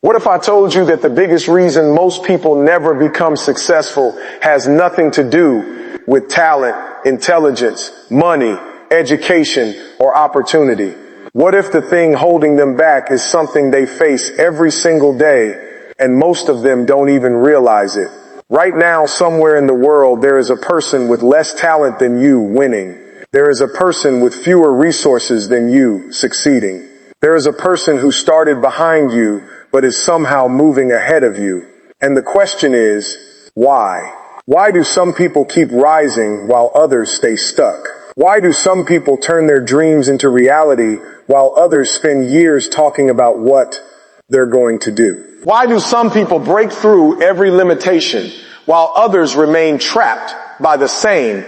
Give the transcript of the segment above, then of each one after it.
What if I told you that the biggest reason most people never become successful has nothing to do with talent, intelligence, money, education, or opportunity? What if the thing holding them back is something they face every single day, and most of them don't even realize it? Right now, somewhere in the world, there is a person with less talent than you winning. There is a person with fewer resources than you succeeding. There is a person who started behind you, but is somehow moving ahead of you. And the question is, why? Why do some people keep rising while others stay stuck? Why do some people turn their dreams into reality while others spend years talking about what they're going to do? Why do some people break through every limitation while others remain trapped by the same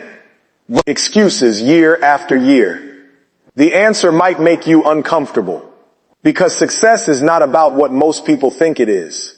excuses year after year? The answer might make you uncomfortable, because success is not about what most people think it is.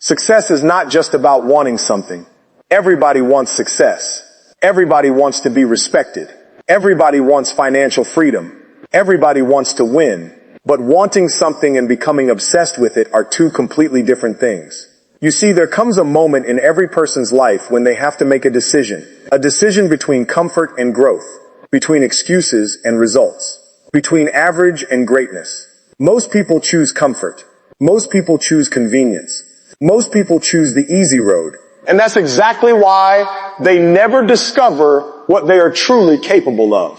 Success is not just about wanting something. Everybody wants success. Everybody wants to be respected. Everybody wants financial freedom. Everybody wants to win. But wanting something and becoming obsessed with it are two completely different things. You see, there comes a moment in every person's life when they have to make a decision between comfort and growth, between excuses and results, between average and greatness. Most people choose comfort. Most people choose convenience. Most people choose the easy road. And that's exactly why they never discover what they are truly capable of.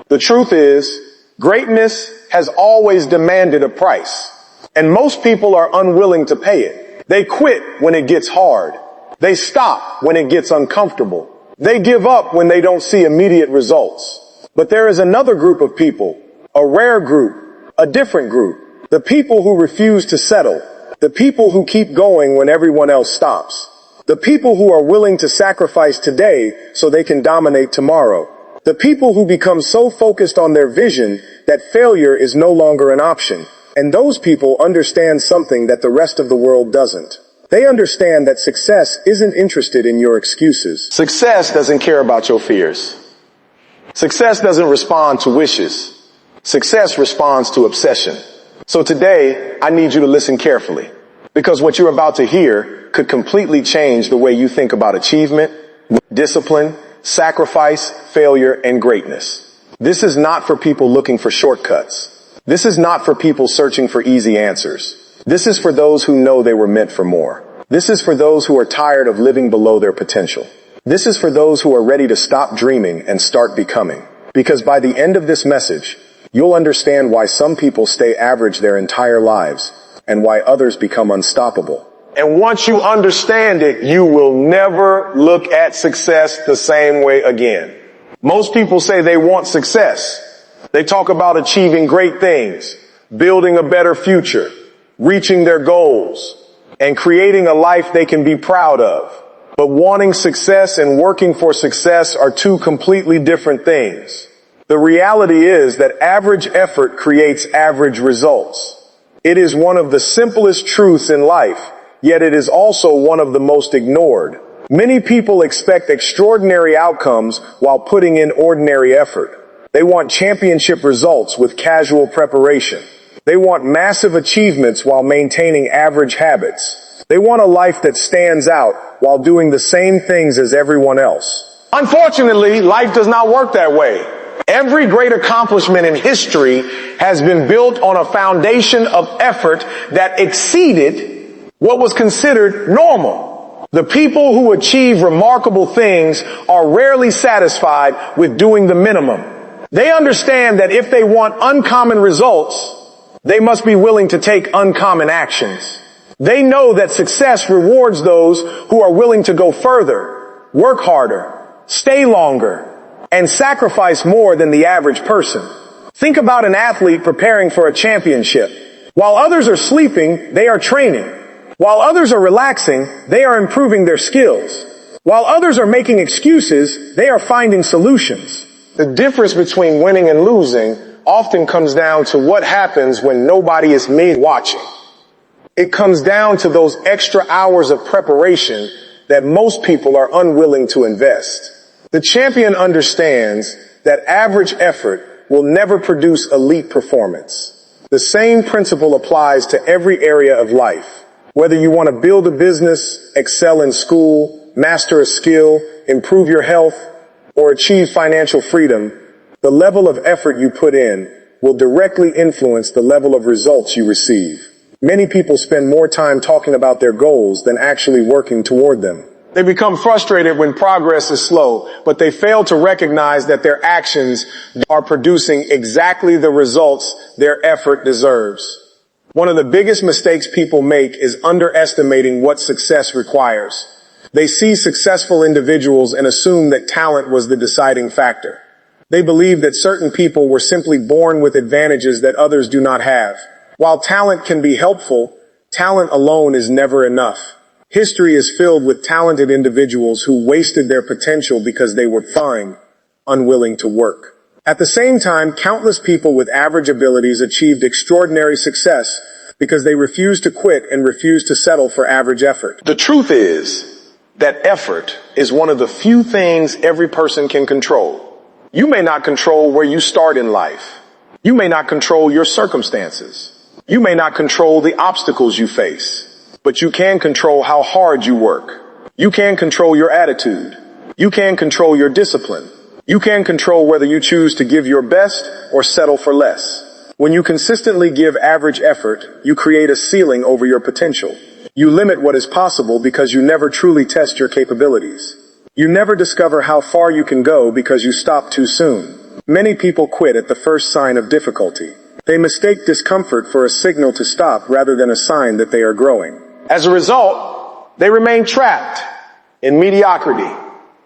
The truth is, greatness has always demanded a price, and most people are unwilling to pay it. They quit when it gets hard. They stop when it gets uncomfortable. They give up when they don't see immediate results. But there is another group of people, a rare group, a different group, the people who refuse to settle, the people who keep going when everyone else stops, the people who are willing to sacrifice today so they can dominate tomorrow, the people who become so focused on their vision that failure is no longer an option. And those people understand something that the rest of the world doesn't. They understand that success isn't interested in your excuses. Success doesn't care about your fears. Success doesn't respond to wishes. Success responds to obsession. So today, I need you to listen carefully, because what you're about to hear could completely change the way you think about achievement, discipline, sacrifice, failure, and greatness. This is not for people looking for shortcuts. This is not for people searching for easy answers. This is for those who know they were meant for more. This is for those who are tired of living below their potential. This is for those who are ready to stop dreaming and start becoming. Because by the end of this message, you'll understand why some people stay average their entire lives and why others become unstoppable. And once you understand it, you will never look at success the same way again. Most people say they want success. They talk about achieving great things, building a better future, reaching their goals, and creating a life they can be proud of. But wanting success and working for success are two completely different things. The reality is that average effort creates average results. It is one of the simplest truths in life, yet it is also one of the most ignored. Many people expect extraordinary outcomes while putting in ordinary effort. They want championship results with casual preparation. They want massive achievements while maintaining average habits. They want a life that stands out while doing the same things as everyone else. Unfortunately, life does not work that way. Every great accomplishment in history has been built on a foundation of effort that exceeded what was considered normal. The people who achieve remarkable things are rarely satisfied with doing the minimum. They understand that if they want uncommon results, they must be willing to take uncommon actions. They know that success rewards those who are willing to go further, work harder, stay longer, and sacrifice more than the average person. Think about an athlete preparing for a championship. While others are sleeping, they are training. While others are relaxing, they are improving their skills. While others are making excuses, they are finding solutions. The difference between winning and losing often comes down to what happens when nobody is watching. It comes down to those extra hours of preparation that most people are unwilling to invest. The champion understands that average effort will never produce elite performance. The same principle applies to every area of life. Whether you want to build a business, excel in school, master a skill, improve your health, or achieve financial freedom, the level of effort you put in will directly influence the level of results you receive. Many people spend more time talking about their goals than actually working toward them. They become frustrated when progress is slow, but they fail to recognize that their actions are producing exactly the results their effort deserves. One of the biggest mistakes people make is underestimating what success requires. They see successful individuals and assume that talent was the deciding factor. They believe that certain people were simply born with advantages that others do not have. While talent can be helpful, talent alone is never enough. History is filled with talented individuals who wasted their potential because they were fine, unwilling to work. At the same time, countless people with average abilities achieved extraordinary success because they refused to quit and refused to settle for average effort. The truth is that effort is one of the few things every person can control. You may not control where you start in life. You may not control your circumstances. You may not control the obstacles you face. But you can control how hard you work. You can control your attitude. You can control your discipline. You can control whether you choose to give your best or settle for less. When you consistently give average effort, you create a ceiling over your potential. You limit what is possible because you never truly test your capabilities. You never discover how far you can go because you stop too soon. Many people quit at the first sign of difficulty. They mistake discomfort for a signal to stop rather than a sign that they are growing. As a result, they remain trapped in mediocrity,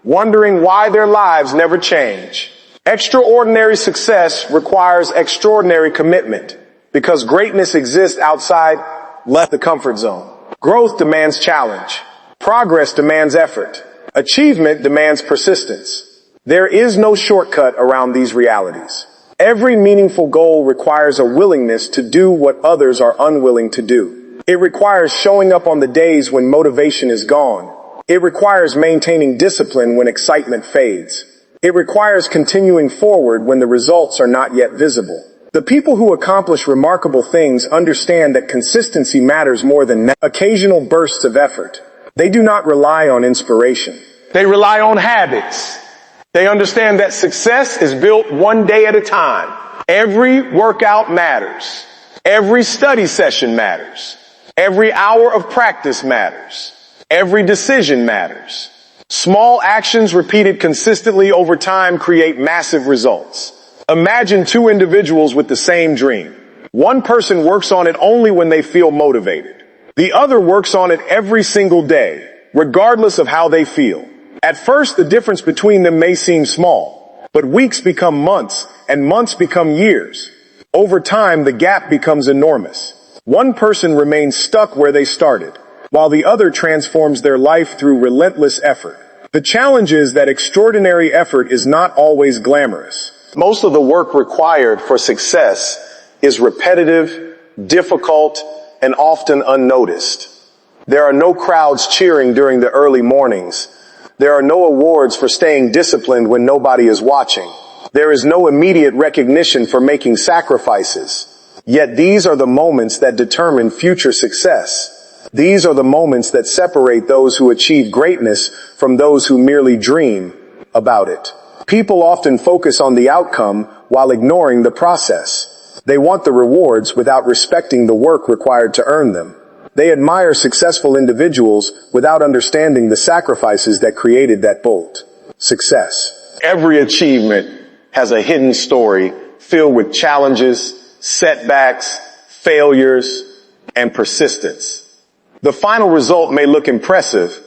wondering why their lives never change. Extraordinary success requires extraordinary commitment because greatness exists outside the comfort zone. Growth demands challenge. Progress demands effort. Achievement demands persistence. There is no shortcut around these realities. Every meaningful goal requires a willingness to do what others are unwilling to do. It requires showing up on the days when motivation is gone. It requires maintaining discipline when excitement fades. It requires continuing forward when the results are not yet visible. The people who accomplish remarkable things understand that consistency matters more than occasional bursts of effort. They do not rely on inspiration. They rely on habits. They understand that success is built one day at a time. Every workout matters. Every study session matters. Every hour of practice matters. Every decision matters. Small actions repeated consistently over time create massive results. Imagine two individuals with the same dream. One person works on it only when they feel motivated. The other works on it every single day, regardless of how they feel. At first, the difference between them may seem small, but weeks become months and months become years. Over time, the gap becomes enormous. One person remains stuck where they started, while the other transforms their life through relentless effort. The challenge is that extraordinary effort is not always glamorous. Most of the work required for success is repetitive, difficult, and often unnoticed. There are no crowds cheering during the early mornings. There are no awards for staying disciplined when nobody is watching. There is no immediate recognition for making sacrifices. Yet these are the moments that determine future success. These are the moments that separate those who achieve greatness from those who merely dream about it. People often focus on the outcome while ignoring the process. They want the rewards without respecting the work required to earn them. They admire successful individuals without understanding the sacrifices that created that bolt. Success. Every achievement has a hidden story filled with challenges, setbacks, failures, and persistence. The final result may look impressive,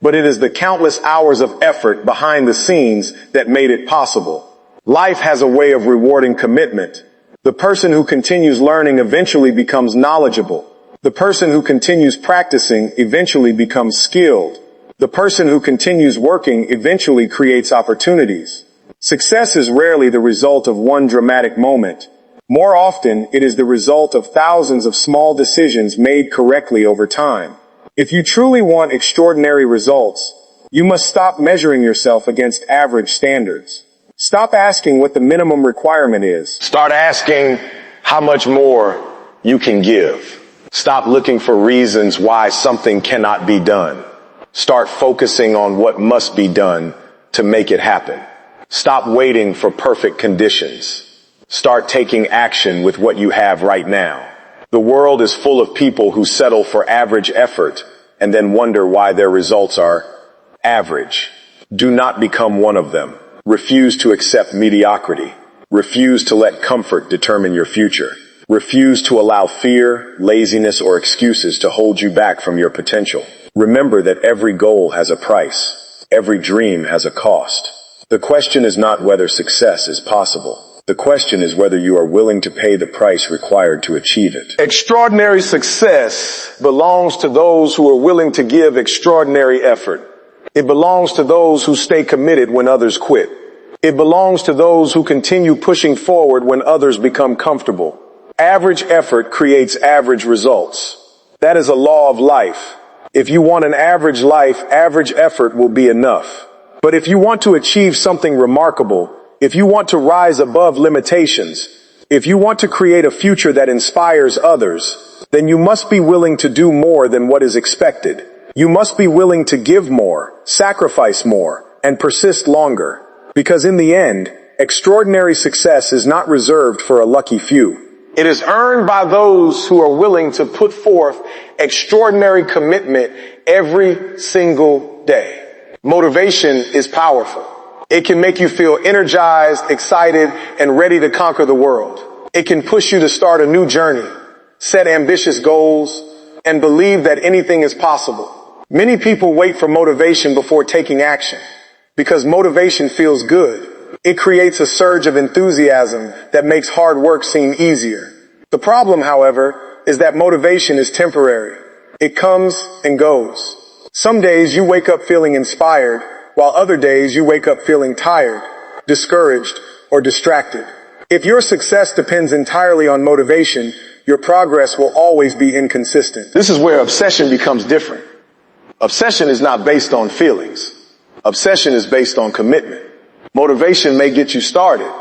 but it is the countless hours of effort behind the scenes that made it possible. Life has a way of rewarding commitment. The person who continues learning eventually becomes knowledgeable. The person who continues practicing eventually becomes skilled. The person who continues working eventually creates opportunities. Success is rarely the result of one dramatic moment. More often, it is the result of thousands of small decisions made correctly over time. If you truly want extraordinary results, you must stop measuring yourself against average standards. Stop asking what the minimum requirement is. Start asking how much more you can give. Stop looking for reasons why something cannot be done. Start focusing on what must be done to make it happen. Stop waiting for perfect conditions. Start taking action with what you have right now. The world is full of people who settle for average effort and then wonder why their results are average. Do not become one of them. Refuse to accept mediocrity. Refuse to let comfort determine your future. Refuse to allow fear, laziness, or excuses to hold you back from your potential. Remember that every goal has a price. Every dream has a cost. The question is not whether success is possible. The question is whether you are willing to pay the price required to achieve it. Extraordinary success belongs to those who are willing to give extraordinary effort. It belongs to those who stay committed when others quit. It belongs to those who continue pushing forward when others become comfortable. Average effort creates average results. That is a law of life. If you want an average life, average effort will be enough. But if you want to achieve something remarkable, if you want to rise above limitations, if you want to create a future that inspires others, then you must be willing to do more than what is expected. You must be willing to give more, sacrifice more, and persist longer. Because in the end, extraordinary success is not reserved for a lucky few. It is earned by those who are willing to put forth extraordinary commitment every single day. Motivation is powerful. It can make you feel energized, excited, and ready to conquer the world. It can push you to start a new journey, set ambitious goals, and believe that anything is possible. Many people wait for motivation before taking action because motivation feels good. It creates a surge of enthusiasm that makes hard work seem easier. The problem, however, is that motivation is temporary. It comes and goes. Some days you wake up feeling inspired, while other days you wake up feeling tired, discouraged, or distracted. If your success depends entirely on motivation, your progress will always be inconsistent. This is where obsession becomes different. Obsession is not based on feelings. Obsession is based on commitment. Motivation may get you started,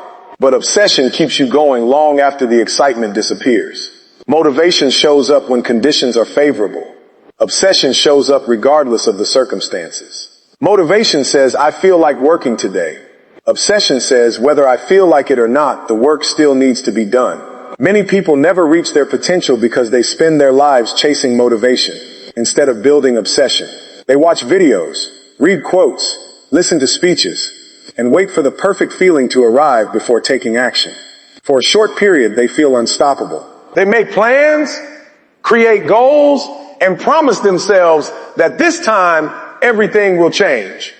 but obsession keeps you going long after the excitement disappears. Motivation shows up when conditions are favorable. Obsession shows up regardless of the circumstances. Motivation says, I feel like working today. Obsession says, whether I feel like it or not, the work still needs to be done. Many people never reach their potential because they spend their lives chasing motivation instead of building obsession. They watch videos, read quotes, listen to speeches, and wait for the perfect feeling to arrive before taking action. For a short period, they feel unstoppable. They make plans, create goals, and promise themselves that this time everything will change.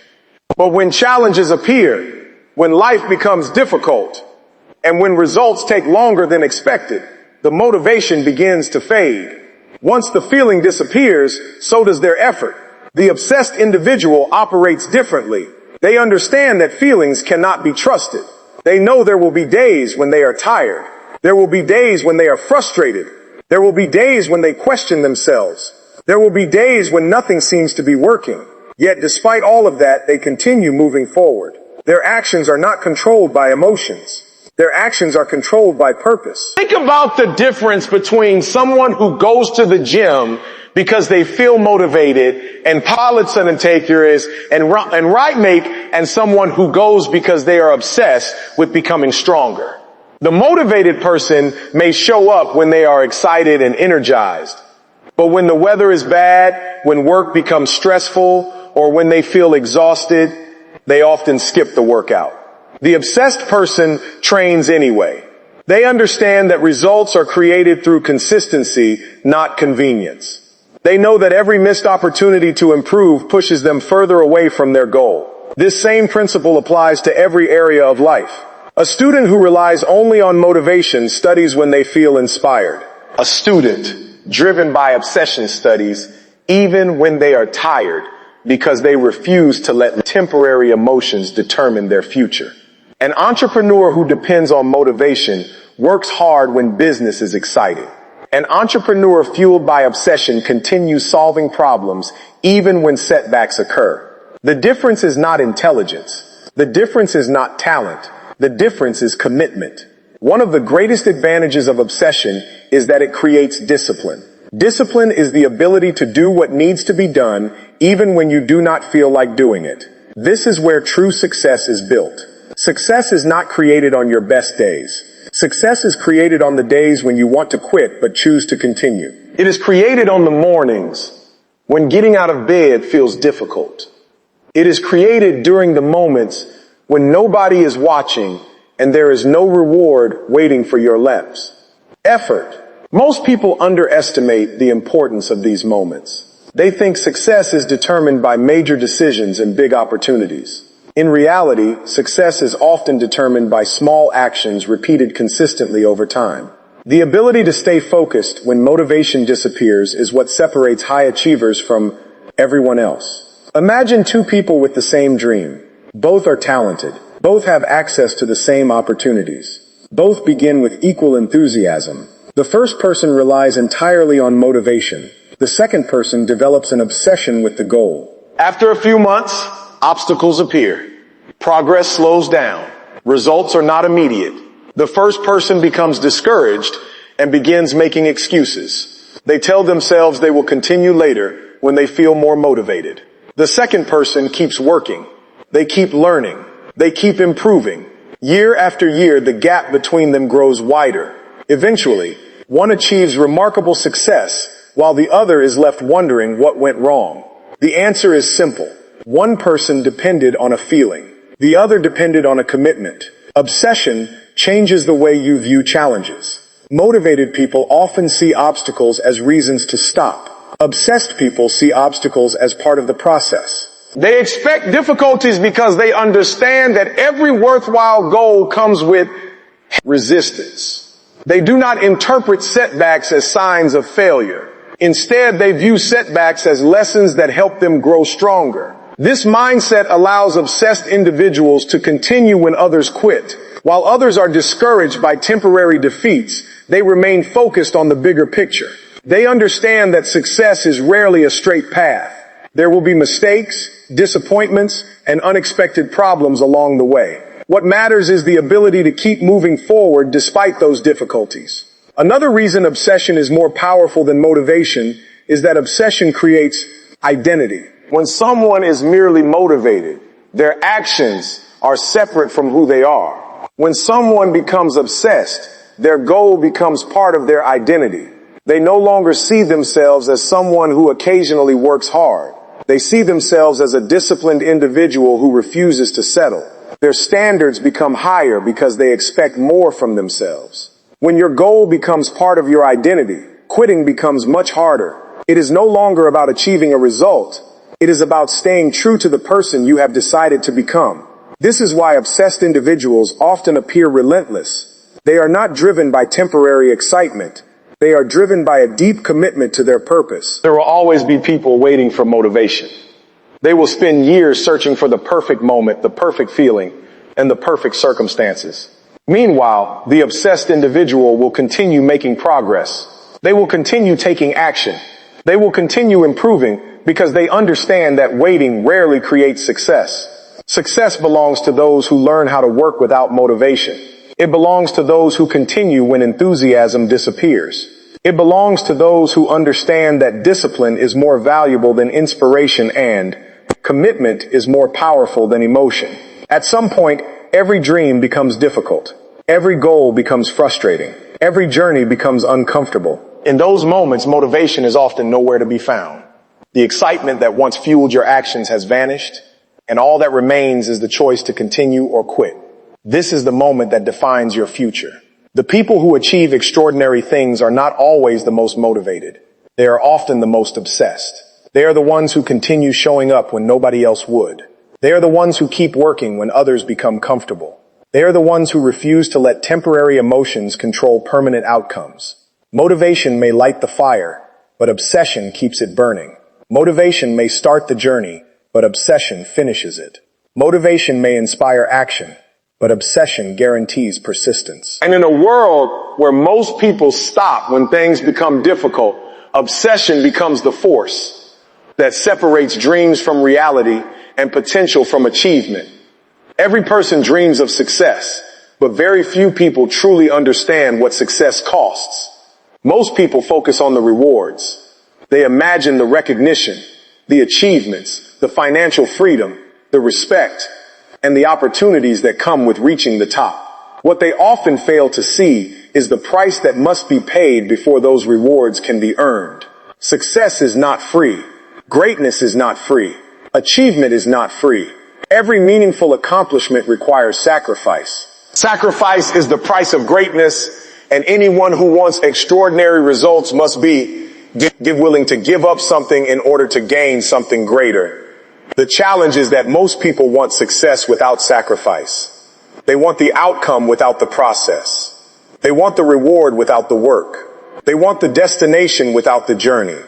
But when challenges appear, when life becomes difficult, and when results take longer than expected, the motivation begins to fade. Once the feeling disappears, so does their effort. The obsessed individual operates differently. They understand that feelings cannot be trusted. They know there will be days when they are tired. There will be days when they are frustrated. There will be days when they question themselves. There will be days when nothing seems to be working. Yet despite all of that, they continue moving forward. Their actions are not controlled by emotions. Their actions are controlled by purpose. Think about the difference between someone who goes to the gym because they feel motivated and politically integrous and right make, and someone who goes because they are obsessed with becoming stronger. The motivated person may show up when they are excited and energized. But when the weather is bad, when work becomes stressful, or when they feel exhausted, they often skip the workout. The obsessed person trains anyway. They understand that results are created through consistency, not convenience. They know that every missed opportunity to improve pushes them further away from their goal. This same principle applies to every area of life. A student who relies only on motivation studies when they feel inspired. A student driven by obsession studies even when they are tired because they refuse to let temporary emotions determine their future. An entrepreneur who depends on motivation works hard when business is exciting. An entrepreneur fueled by obsession continues solving problems even when setbacks occur. The difference is not intelligence. The difference is not talent. The difference is commitment. One of the greatest advantages of obsession is that it creates discipline. Discipline is the ability to do what needs to be done even when you do not feel like doing it. This is where true success is built. Success is not created on your best days. Success is created on the days when you want to quit but choose to continue. It is created on the mornings when getting out of bed feels difficult. It is created during the moments when nobody is watching and there is no reward waiting for your laps. Effort. Most people underestimate the importance of these moments. They think success is determined by major decisions and big opportunities. In reality, success is often determined by small actions repeated consistently over time. The ability to stay focused when motivation disappears is what separates high achievers from everyone else. Imagine two people with the same dream. Both are talented. Both have access to the same opportunities. Both begin with equal enthusiasm. The first person relies entirely on motivation. The second person develops an obsession with the goal. After a few months, obstacles appear. Progress slows down. Results are not immediate. The first person becomes discouraged and begins making excuses. They tell themselves they will continue later when they feel more motivated. The second person keeps working. They keep learning. They keep improving. Year after year, the gap between them grows wider. Eventually, one achieves remarkable success while the other is left wondering what went wrong. The answer is simple. One person depended on a feeling. The other depended on a commitment. Obsession changes the way you view challenges. Motivated people often see obstacles as reasons to stop. Obsessed people see obstacles as part of the process. They expect difficulties because they understand that every worthwhile goal comes with resistance. They do not interpret setbacks as signs of failure. Instead, they view setbacks as lessons that help them grow stronger. This mindset allows obsessed individuals to continue when others quit. While others are discouraged by temporary defeats, they remain focused on the bigger picture. They understand that success is rarely a straight path. There will be mistakes, disappointments, and unexpected problems along the way. What matters is the ability to keep moving forward despite those difficulties. Another reason obsession is more powerful than motivation is that obsession creates identity. When someone is merely motivated, their actions are separate from who they are. When someone becomes obsessed, their goal becomes part of their identity. They no longer see themselves as someone who occasionally works hard. They see themselves as a disciplined individual who refuses to settle. Their standards become higher because they expect more from themselves. When your goal becomes part of your identity, quitting becomes much harder. It is no longer about achieving a result. It is about staying true to the person you have decided to become. This is why obsessed individuals often appear relentless. They are not driven by temporary excitement. They are driven by a deep commitment to their purpose. There will always be people waiting for motivation. They will spend years searching for the perfect moment, the perfect feeling, and the perfect circumstances. Meanwhile, the obsessed individual will continue making progress. They will continue taking action. They will continue improving because they understand that waiting rarely creates success. Success belongs to those who learn how to work without motivation. It belongs to those who continue when enthusiasm disappears. It belongs to those who understand that discipline is more valuable than inspiration and commitment is more powerful than emotion. At some point, every dream becomes difficult. Every goal becomes frustrating. Every journey becomes uncomfortable. In those moments, motivation is often nowhere to be found. The excitement that once fueled your actions has vanished, and all that remains is the choice to continue or quit. This is the moment that defines your future. The people who achieve extraordinary things are not always the most motivated. They are often the most obsessed. They are the ones who continue showing up when nobody else would. They are the ones who keep working when others become comfortable. They are the ones who refuse to let temporary emotions control permanent outcomes. Motivation may light the fire, but obsession keeps it burning. Motivation may start the journey, but obsession finishes it. Motivation may inspire action, but obsession guarantees persistence. And in a world where most people stop when things become difficult, obsession becomes the force that separates dreams from reality and potential from achievement. Every person dreams of success, but very few people truly understand what success costs. Most people focus on the rewards. They imagine the recognition, the achievements, the financial freedom, the respect, and the opportunities that come with reaching the top. What they often fail to see is the price that must be paid before those rewards can be earned. Success is not free. Greatness is not free. Achievement is not free. Every meaningful accomplishment requires sacrifice. Sacrifice is the price of greatness, and anyone who wants extraordinary results must be willing to give up something in order to gain something greater. The challenge is that most people want success without sacrifice. They want the outcome without the process. They want the reward without the work. They want the destination without the journey.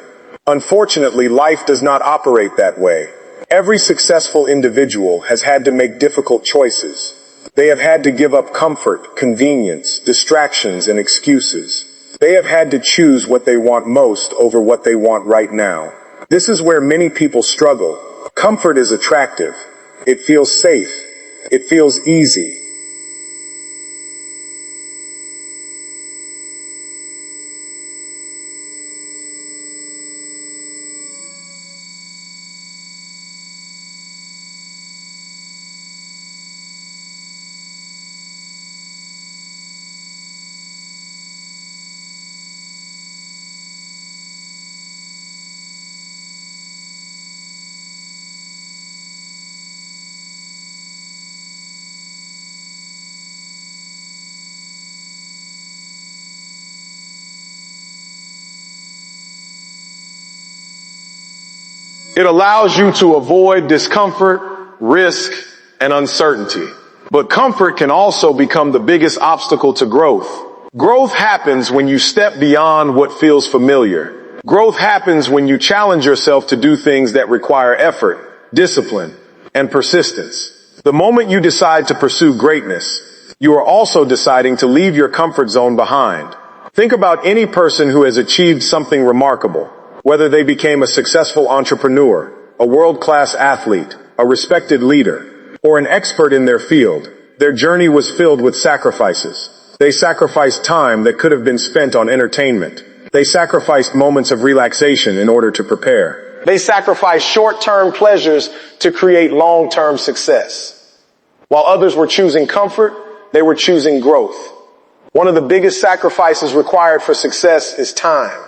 Unfortunately, life does not operate that way. Every successful individual has had to make difficult choices. They have had to give up comfort, convenience, distractions, and excuses. They have had to choose what they want most over what they want right now. This is where many people struggle. Comfort is attractive. It feels safe. It feels easy. It allows you to avoid discomfort, risk, and uncertainty. But comfort can also become the biggest obstacle to growth. Growth happens when you step beyond what feels familiar. Growth happens when you challenge yourself to do things that require effort, discipline, and persistence. The moment you decide to pursue greatness, you are also deciding to leave your comfort zone behind. Think about any person who has achieved something remarkable. Whether they became a successful entrepreneur, a world-class athlete, a respected leader, or an expert in their field, their journey was filled with sacrifices. They sacrificed time that could have been spent on entertainment. They sacrificed moments of relaxation in order to prepare. They sacrificed short-term pleasures to create long-term success. While others were choosing comfort, they were choosing growth. One of the biggest sacrifices required for success is time.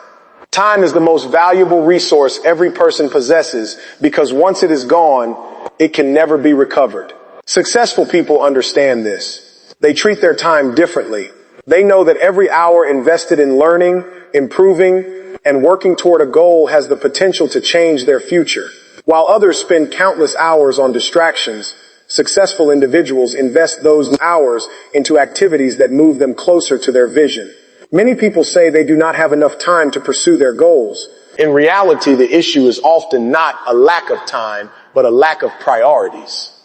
Time is the most valuable resource every person possesses because once it is gone, it can never be recovered. Successful people understand this. They treat their time differently. They know that every hour invested in learning, improving, and working toward a goal has the potential to change their future. While others spend countless hours on distractions, successful individuals invest those hours into activities that move them closer to their vision. Many people say they do not have enough time to pursue their goals. In reality, the issue is often not a lack of time, but a lack of priorities.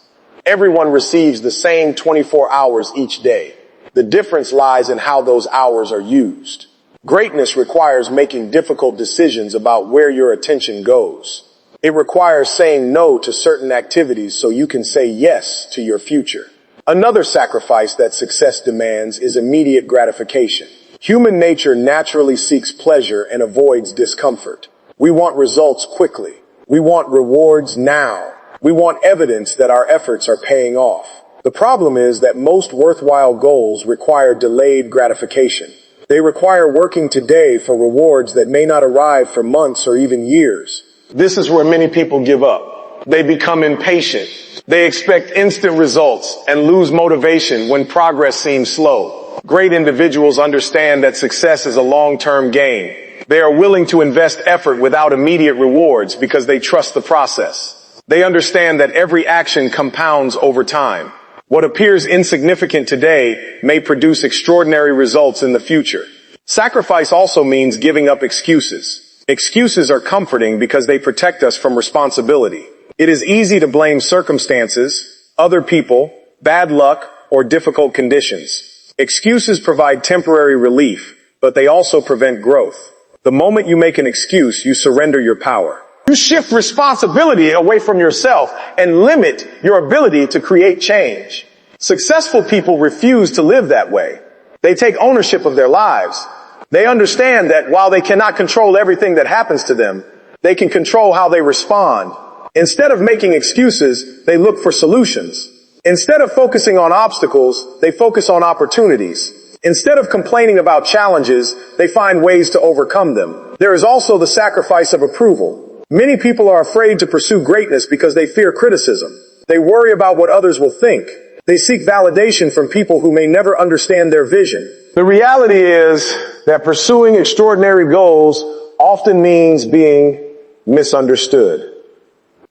Everyone receives the same 24 hours each day. The difference lies in how those hours are used. Greatness requires making difficult decisions about where your attention goes. It requires saying no to certain activities so you can say yes to your future. Another sacrifice that success demands is immediate gratification. Human nature naturally seeks pleasure and avoids discomfort. We want results quickly. We want rewards now. We want evidence that our efforts are paying off. The problem is that most worthwhile goals require delayed gratification. They require working today for rewards that may not arrive for months or even years. This is where many people give up. They become impatient. They expect instant results and lose motivation when progress seems slow. Great individuals understand that success is a long-term game. They are willing to invest effort without immediate rewards because they trust the process. They understand that every action compounds over time. What appears insignificant today may produce extraordinary results in the future. Sacrifice also means giving up excuses. Excuses are comforting because they protect us from responsibility. It is easy to blame circumstances, other people, bad luck, or difficult conditions. Excuses provide temporary relief, but they also prevent growth. The moment you make an excuse, you surrender your power. You shift responsibility away from yourself and limit your ability to create change. Successful people refuse to live that way. They take ownership of their lives. They understand that while they cannot control everything that happens to them, they can control how they respond. Instead of making excuses, they look for solutions. Instead of focusing on obstacles, they focus on opportunities. Instead of complaining about challenges, they find ways to overcome them. There is also the sacrifice of approval. Many people are afraid to pursue greatness because they fear criticism. They worry about what others will think. They seek validation from people who may never understand their vision. The reality is that pursuing extraordinary goals often means being misunderstood.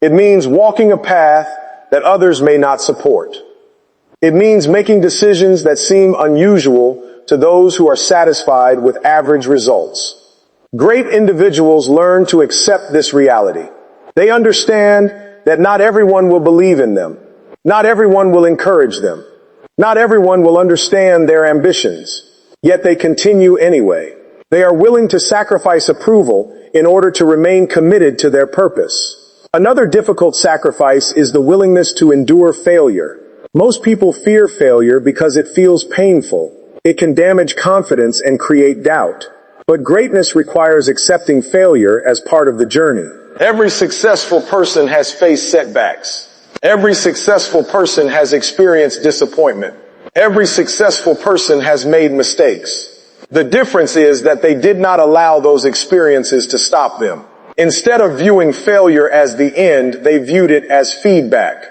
It means walking a path that others may not support. It means making decisions that seem unusual to those who are satisfied with average results. Great individuals learn to accept this reality. They understand that not everyone will believe in them. Not everyone will encourage them. Not everyone will understand their ambitions. Yet they continue anyway. They are willing to sacrifice approval in order to remain committed to their purpose. Another difficult sacrifice is the willingness to endure failure. Most people fear failure because it feels painful. It can damage confidence and create doubt. But greatness requires accepting failure as part of the journey. Every successful person has faced setbacks. Every successful person has experienced disappointment. Every successful person has made mistakes. The difference is that they did not allow those experiences to stop them. Instead of viewing failure as the end, they viewed it as feedback.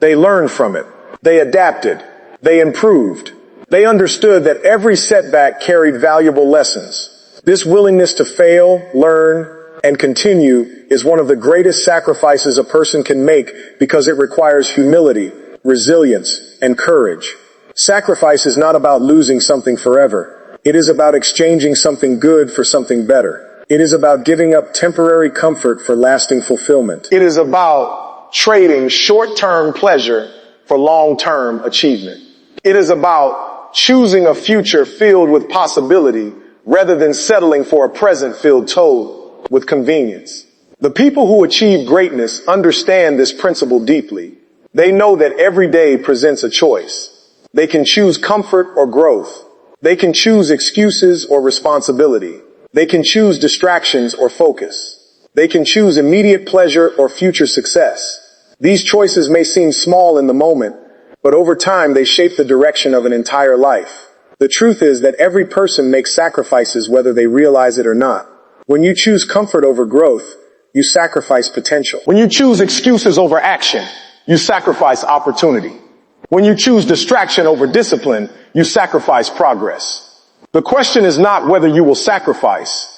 They learned from it. They adapted. They improved. They understood that every setback carried valuable lessons. This willingness to fail, learn, and continue is one of the greatest sacrifices a person can make because it requires humility, resilience, and courage. Sacrifice is not about losing something forever. It is about exchanging something good for something better. It is about giving up temporary comfort for lasting fulfillment. It is about trading short-term pleasure for long-term achievement. It is about choosing a future filled with possibility rather than settling for a present filled total with convenience. The people who achieve greatness understand this principle deeply. They know that every day presents a choice. They can choose comfort or growth. They can choose excuses or responsibility. They can choose distractions or focus. They can choose immediate pleasure or future success. These choices may seem small in the moment, but over time they shape the direction of an entire life. The truth is that every person makes sacrifices whether they realize it or not. When you choose comfort over growth, you sacrifice potential. When you choose excuses over action, you sacrifice opportunity. When you choose distraction over discipline, you sacrifice progress. The question is not whether you will sacrifice.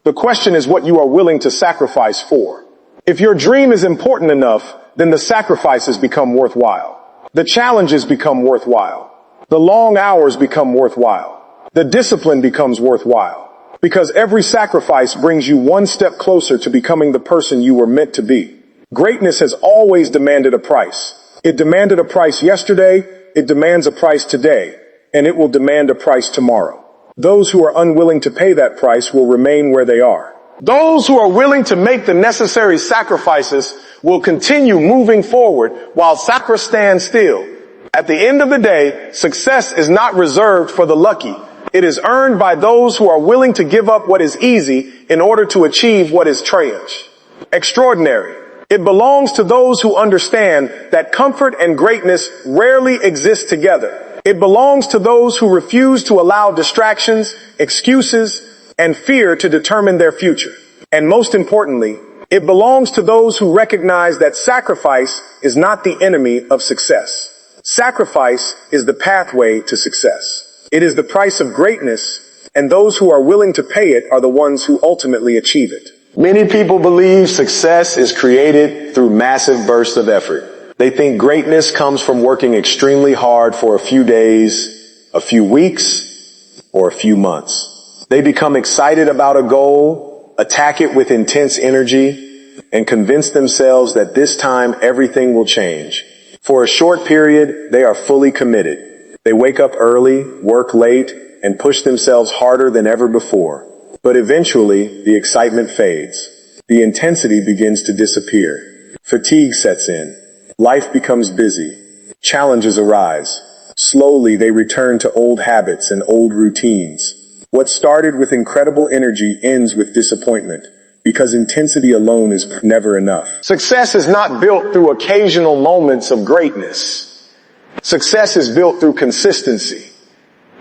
The question is what you are willing to sacrifice for. If your dream is important enough, then the sacrifices become worthwhile. The challenges become worthwhile. The long hours become worthwhile. The discipline becomes worthwhile. Because every sacrifice brings you one step closer to becoming the person you were meant to be. Greatness has always demanded a price. It demanded a price yesterday, it demands a price today, and it will demand a price tomorrow. Those who are unwilling to pay that price will remain where they are. Those who are willing to make the necessary sacrifices will continue moving forward while sacrifice stands still. At the end of the day, success is not reserved for the lucky. It is earned by those who are willing to give up what is easy in order to achieve what is strange, extraordinary. It belongs to those who understand that comfort and greatness rarely exist together. It belongs to those who refuse to allow distractions, excuses, and fear to determine their future. And most importantly, it belongs to those who recognize that sacrifice is not the enemy of success. Sacrifice is the pathway to success. It is the price of greatness, and those who are willing to pay it are the ones who ultimately achieve it. Many people believe success is created through massive bursts of effort. They think greatness comes from working extremely hard for a few days, a few weeks, or a few months. They become excited about a goal, attack it with intense energy, and convince themselves that this time everything will change. For a short period, they are fully committed. They wake up early, work late, and push themselves harder than ever before. But eventually, the excitement fades. The intensity begins to disappear. Fatigue sets in. Life becomes busy. Challenges arise. Slowly, they return to old habits and old routines. What started with incredible energy ends with disappointment, because intensity alone is never enough. Success is not built through occasional moments of greatness. Success is built through consistency.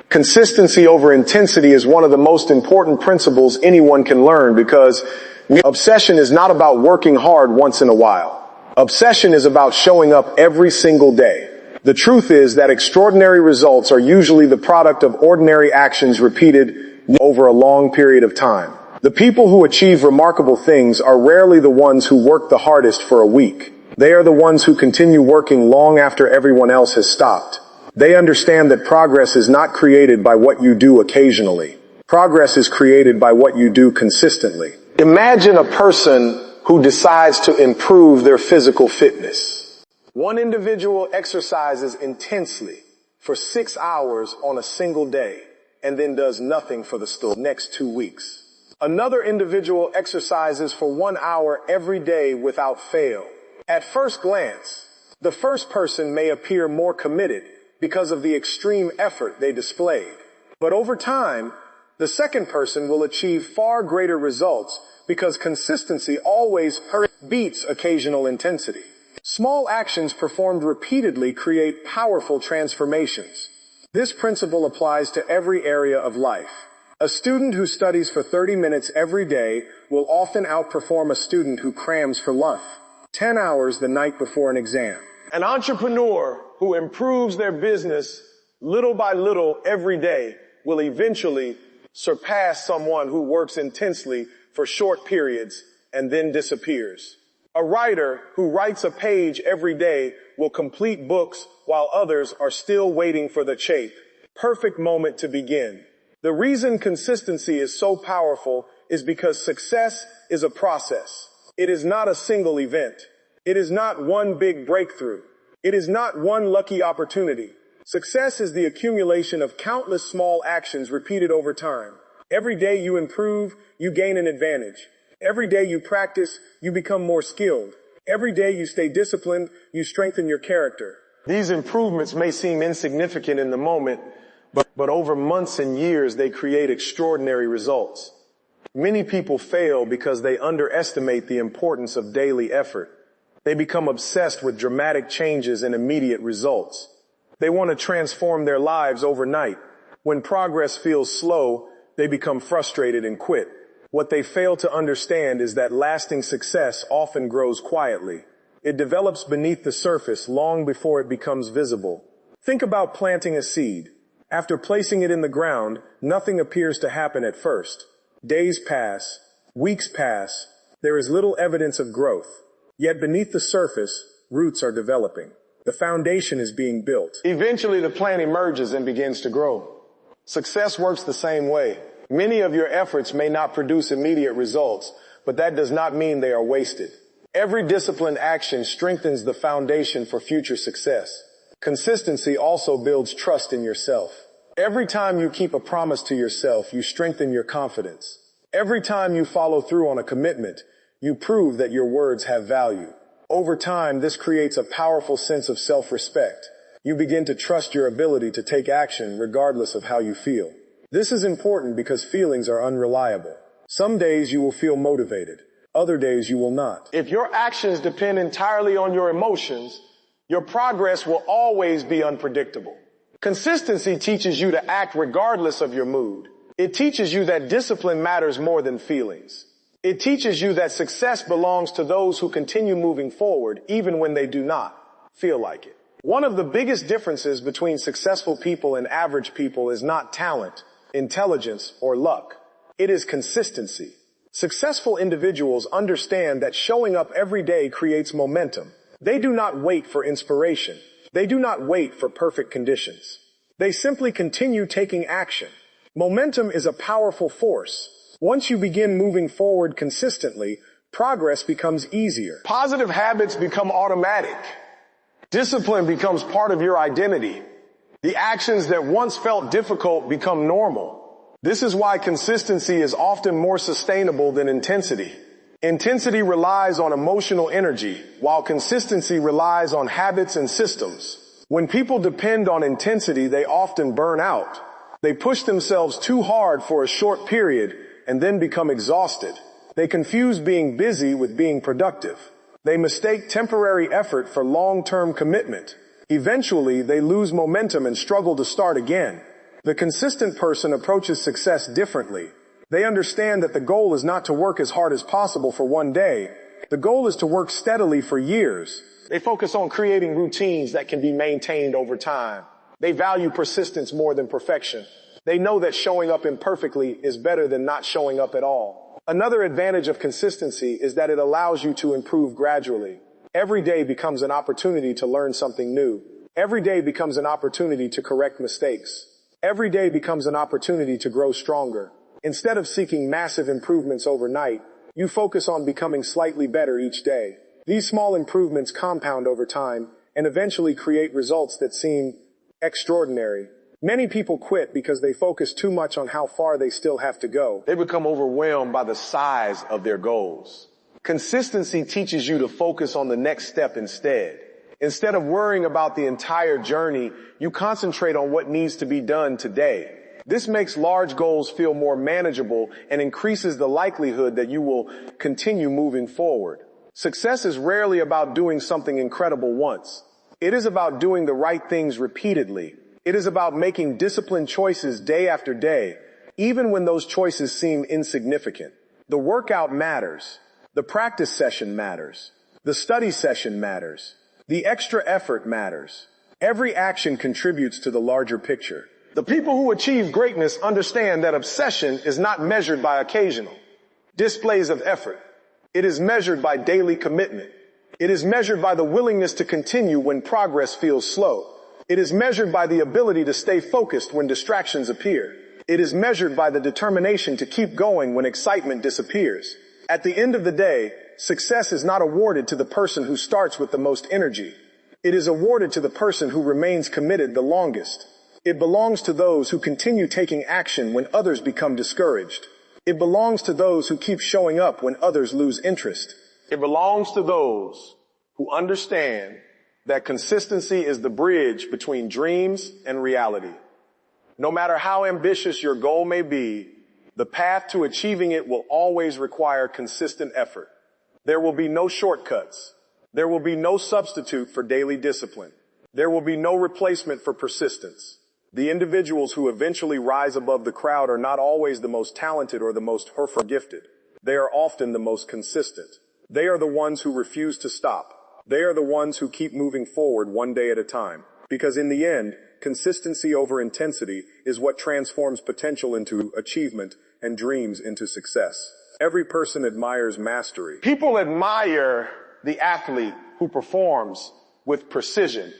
Consistency over intensity is one of the most important principles anyone can learn, because obsession is not about working hard once in a while. Obsession is about showing up every single day. The truth is that extraordinary results are usually the product of ordinary actions repeated over a long period of time. The people who achieve remarkable things are rarely the ones who work the hardest for a week. They are the ones who continue working long after everyone else has stopped. They understand that progress is not created by what you do occasionally. Progress is created by what you do consistently. Imagine a person who decides to improve their physical fitness. One individual exercises intensely for 6 hours on a single day and then does nothing for the next 2 weeks. Another individual exercises for 1 hour every day without fail. At first glance, the first person may appear more committed because of the extreme effort they displayed. But over time, the second person will achieve far greater results because consistency always beats occasional intensity. Small actions performed repeatedly create powerful transformations. This principle applies to every area of life. A student who studies for 30 minutes every day will often outperform a student who crams for lunch 10 hours the night before an exam. An entrepreneur who improves their business little by little every day will eventually surpass someone who works intensely for short periods and then disappears. A writer who writes a page every day will complete books while others are still waiting for the perfect moment to begin. The reason consistency is so powerful is because success is a process. It is not a single event. It is not one big breakthrough. It is not one lucky opportunity. Success is the accumulation of countless small actions repeated over time. Every day you improve, you gain an advantage. Every day you practice, you become more skilled. Every day you stay disciplined, you strengthen your character. These improvements may seem insignificant in the moment, but over months and years they create extraordinary results. Many people fail because they underestimate the importance of daily effort. They become obsessed with dramatic changes and immediate results. They want to transform their lives overnight. When progress feels slow, they become frustrated and quit. What they fail to understand is that lasting success often grows quietly. It develops beneath the surface long before it becomes visible. Think about planting a seed. After placing it in the ground, nothing appears to happen at first. Days pass, weeks pass, there is little evidence of growth. Yet beneath the surface, roots are developing. The foundation is being built. Eventually the plant emerges and begins to grow. Success works the same way. Many of your efforts may not produce immediate results, but that does not mean they are wasted. Every disciplined action strengthens the foundation for future success. Consistency also builds trust in yourself. Every time you keep a promise to yourself, you strengthen your confidence. Every time you follow through on a commitment, you prove that your words have value. Over time, this creates a powerful sense of self-respect. You begin to trust your ability to take action regardless of how you feel. This is important because feelings are unreliable. Some days you will feel motivated. Other days you will not. If your actions depend entirely on your emotions, your progress will always be unpredictable. Consistency teaches you to act regardless of your mood. It teaches you that discipline matters more than feelings. It teaches you that success belongs to those who continue moving forward even when they do not feel like it. One of the biggest differences between successful people and average people is not talent, intelligence, or luck. It is consistency. Successful individuals understand that showing up every day creates momentum. They do not wait for inspiration. They do not wait for perfect conditions. They simply continue taking action. Momentum is a powerful force. Once you begin moving forward consistently, progress becomes easier. Positive habits become automatic. Discipline becomes part of your identity. The actions that once felt difficult become normal. This is why consistency is often more sustainable than intensity. Intensity relies on emotional energy, while consistency relies on habits and systems. When people depend on intensity, they often burn out. They push themselves too hard for a short period and then become exhausted. They confuse being busy with being productive. They mistake temporary effort for long-term commitment. Eventually, they lose momentum and struggle to start again. The consistent person approaches success differently. They understand that the goal is not to work as hard as possible for one day. The goal is to work steadily for years. They focus on creating routines that can be maintained over time. They value persistence more than perfection. They know that showing up imperfectly is better than not showing up at all. Another advantage of consistency is that it allows you to improve gradually. Every day becomes an opportunity to learn something new. Every day becomes an opportunity to correct mistakes. Every day becomes an opportunity to grow stronger. Instead of seeking massive improvements overnight, you focus on becoming slightly better each day. These small improvements compound over time and eventually create results that seem extraordinary. Many people quit because they focus too much on how far they still have to go. They become overwhelmed by the size of their goals. Consistency teaches you to focus on the next step instead. Instead of worrying about the entire journey, you concentrate on what needs to be done today. This makes large goals feel more manageable and increases the likelihood that you will continue moving forward. Success is rarely about doing something incredible once. It is about doing the right things repeatedly. It is about making disciplined choices day after day, even when those choices seem insignificant. The workout matters. The practice session matters. The study session matters. The extra effort matters. Every action contributes to the larger picture. The people who achieve greatness understand that obsession is not measured by occasional displays of effort. It is measured by daily commitment. It is measured by the willingness to continue when progress feels slow. It is measured by the ability to stay focused when distractions appear. It is measured by the determination to keep going when excitement disappears. At the end of the day, success is not awarded to the person who starts with the most energy. It is awarded to the person who remains committed the longest. It belongs to those who continue taking action when others become discouraged. It belongs to those who keep showing up when others lose interest. It belongs to those who understand that consistency is the bridge between dreams and reality. No matter how ambitious your goal may be, the path to achieving it will always require consistent effort. There will be no shortcuts. There will be no substitute for daily discipline. There will be no replacement for persistence. The individuals who eventually rise above the crowd are not always the most talented or the most gifted. They are often the most consistent. They are the ones who refuse to stop. They are the ones who keep moving forward one day at a time. Because in the end, consistency over intensity is what transforms potential into achievement and dreams into success. Every person admires mastery. People admire the athlete who performs with precision,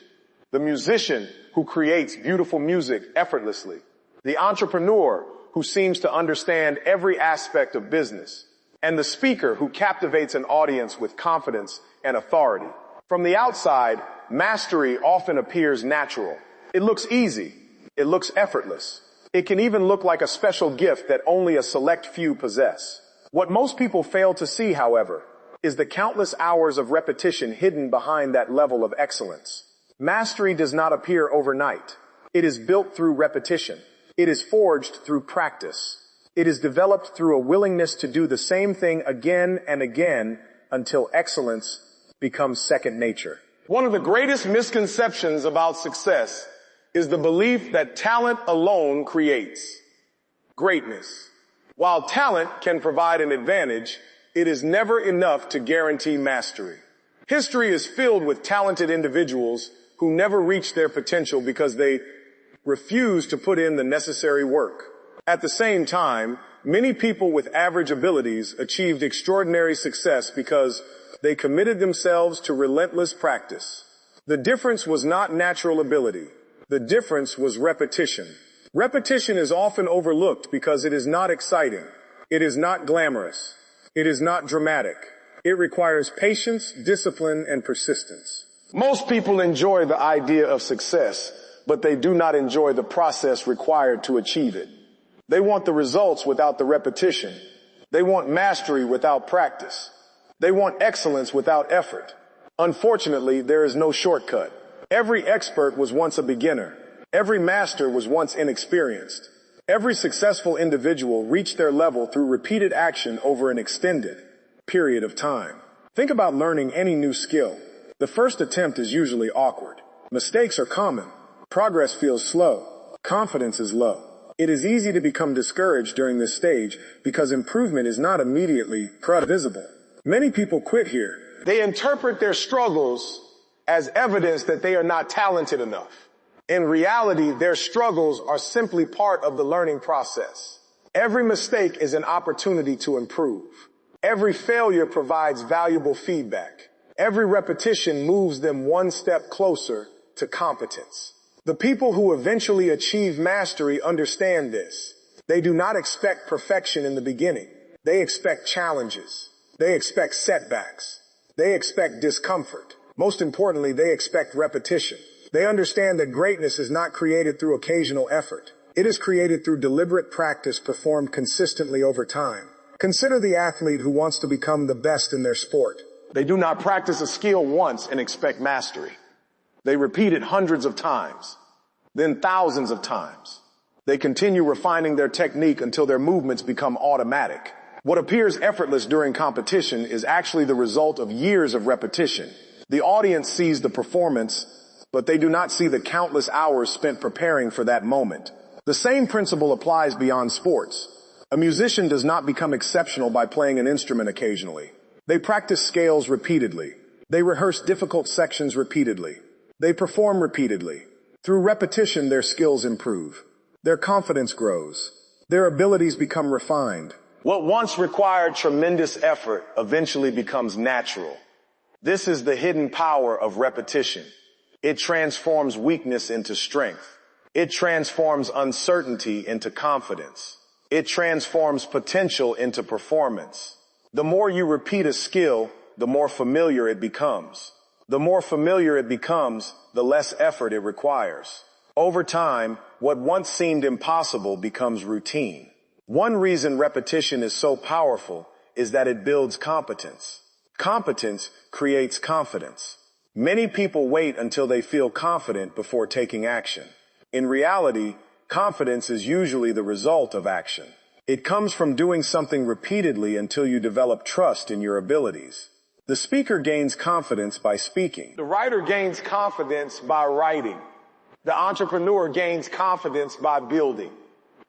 the musician who creates beautiful music effortlessly, the entrepreneur who seems to understand every aspect of business, and the speaker who captivates an audience with confidence and authority. From the outside, mastery often appears natural. It looks easy. It looks effortless. It can even look like a special gift that only a select few possess. What most people fail to see, however, is the countless hours of repetition hidden behind that level of excellence. Mastery does not appear overnight. It is built through repetition. It is forged through practice. It is developed through a willingness to do the same thing again and again until excellence becomes second nature. One of the greatest misconceptions about success is the belief that talent alone creates greatness. While talent can provide an advantage, it is never enough to guarantee mastery. History is filled with talented individuals who never reach their potential because they refuse to put in the necessary work. At the same time, many people with average abilities achieved extraordinary success because they committed themselves to relentless practice. The difference was not natural ability. The difference was repetition. Repetition is often overlooked because it is not exciting. It is not glamorous. It is not dramatic. It requires patience, discipline, and persistence. Most people enjoy the idea of success, but they do not enjoy the process required to achieve it. They want the results without the repetition. They want mastery without practice. They want excellence without effort. Unfortunately, there is no shortcut. Every expert was once a beginner. Every master was once inexperienced. Every successful individual reached their level through repeated action over an extended period of time. Think about learning any new skill. The first attempt is usually awkward. Mistakes are common. Progress feels slow. Confidence is low. It is easy to become discouraged during this stage because improvement is not immediately visible. Many people quit here. They interpret their struggles as evidence that they are not talented enough. In reality, their struggles are simply part of the learning process. Every mistake is an opportunity to improve. Every failure provides valuable feedback. Every repetition moves them one step closer to competence. The people who eventually achieve mastery understand this. They do not expect perfection in the beginning. They expect challenges. They expect setbacks. They expect discomfort. Most importantly, they expect repetition. They understand that greatness is not created through occasional effort. It is created through deliberate practice performed consistently over time. Consider the athlete who wants to become the best in their sport. They do not practice a skill once and expect mastery. They repeat it hundreds of times, then thousands of times. They continue refining their technique until their movements become automatic. What appears effortless during competition is actually the result of years of repetition. The audience sees the performance, but they do not see the countless hours spent preparing for that moment. The same principle applies beyond sports. A musician does not become exceptional by playing an instrument occasionally. They practice scales repeatedly. They rehearse difficult sections repeatedly. They perform repeatedly. Through repetition, their skills improve. Their confidence grows. Their abilities become refined. What once required tremendous effort eventually becomes natural. This is the hidden power of repetition. It transforms weakness into strength. It transforms uncertainty into confidence. It transforms potential into performance. The more you repeat a skill, the more familiar it becomes. The more familiar it becomes, the less effort it requires. Over time, what once seemed impossible becomes routine. One reason repetition is so powerful is that it builds competence. Competence creates confidence. Many people wait until they feel confident before taking action. In reality, confidence is usually the result of action. It comes from doing something repeatedly until you develop trust in your abilities. The speaker gains confidence by speaking. The writer gains confidence by writing. The entrepreneur gains confidence by building.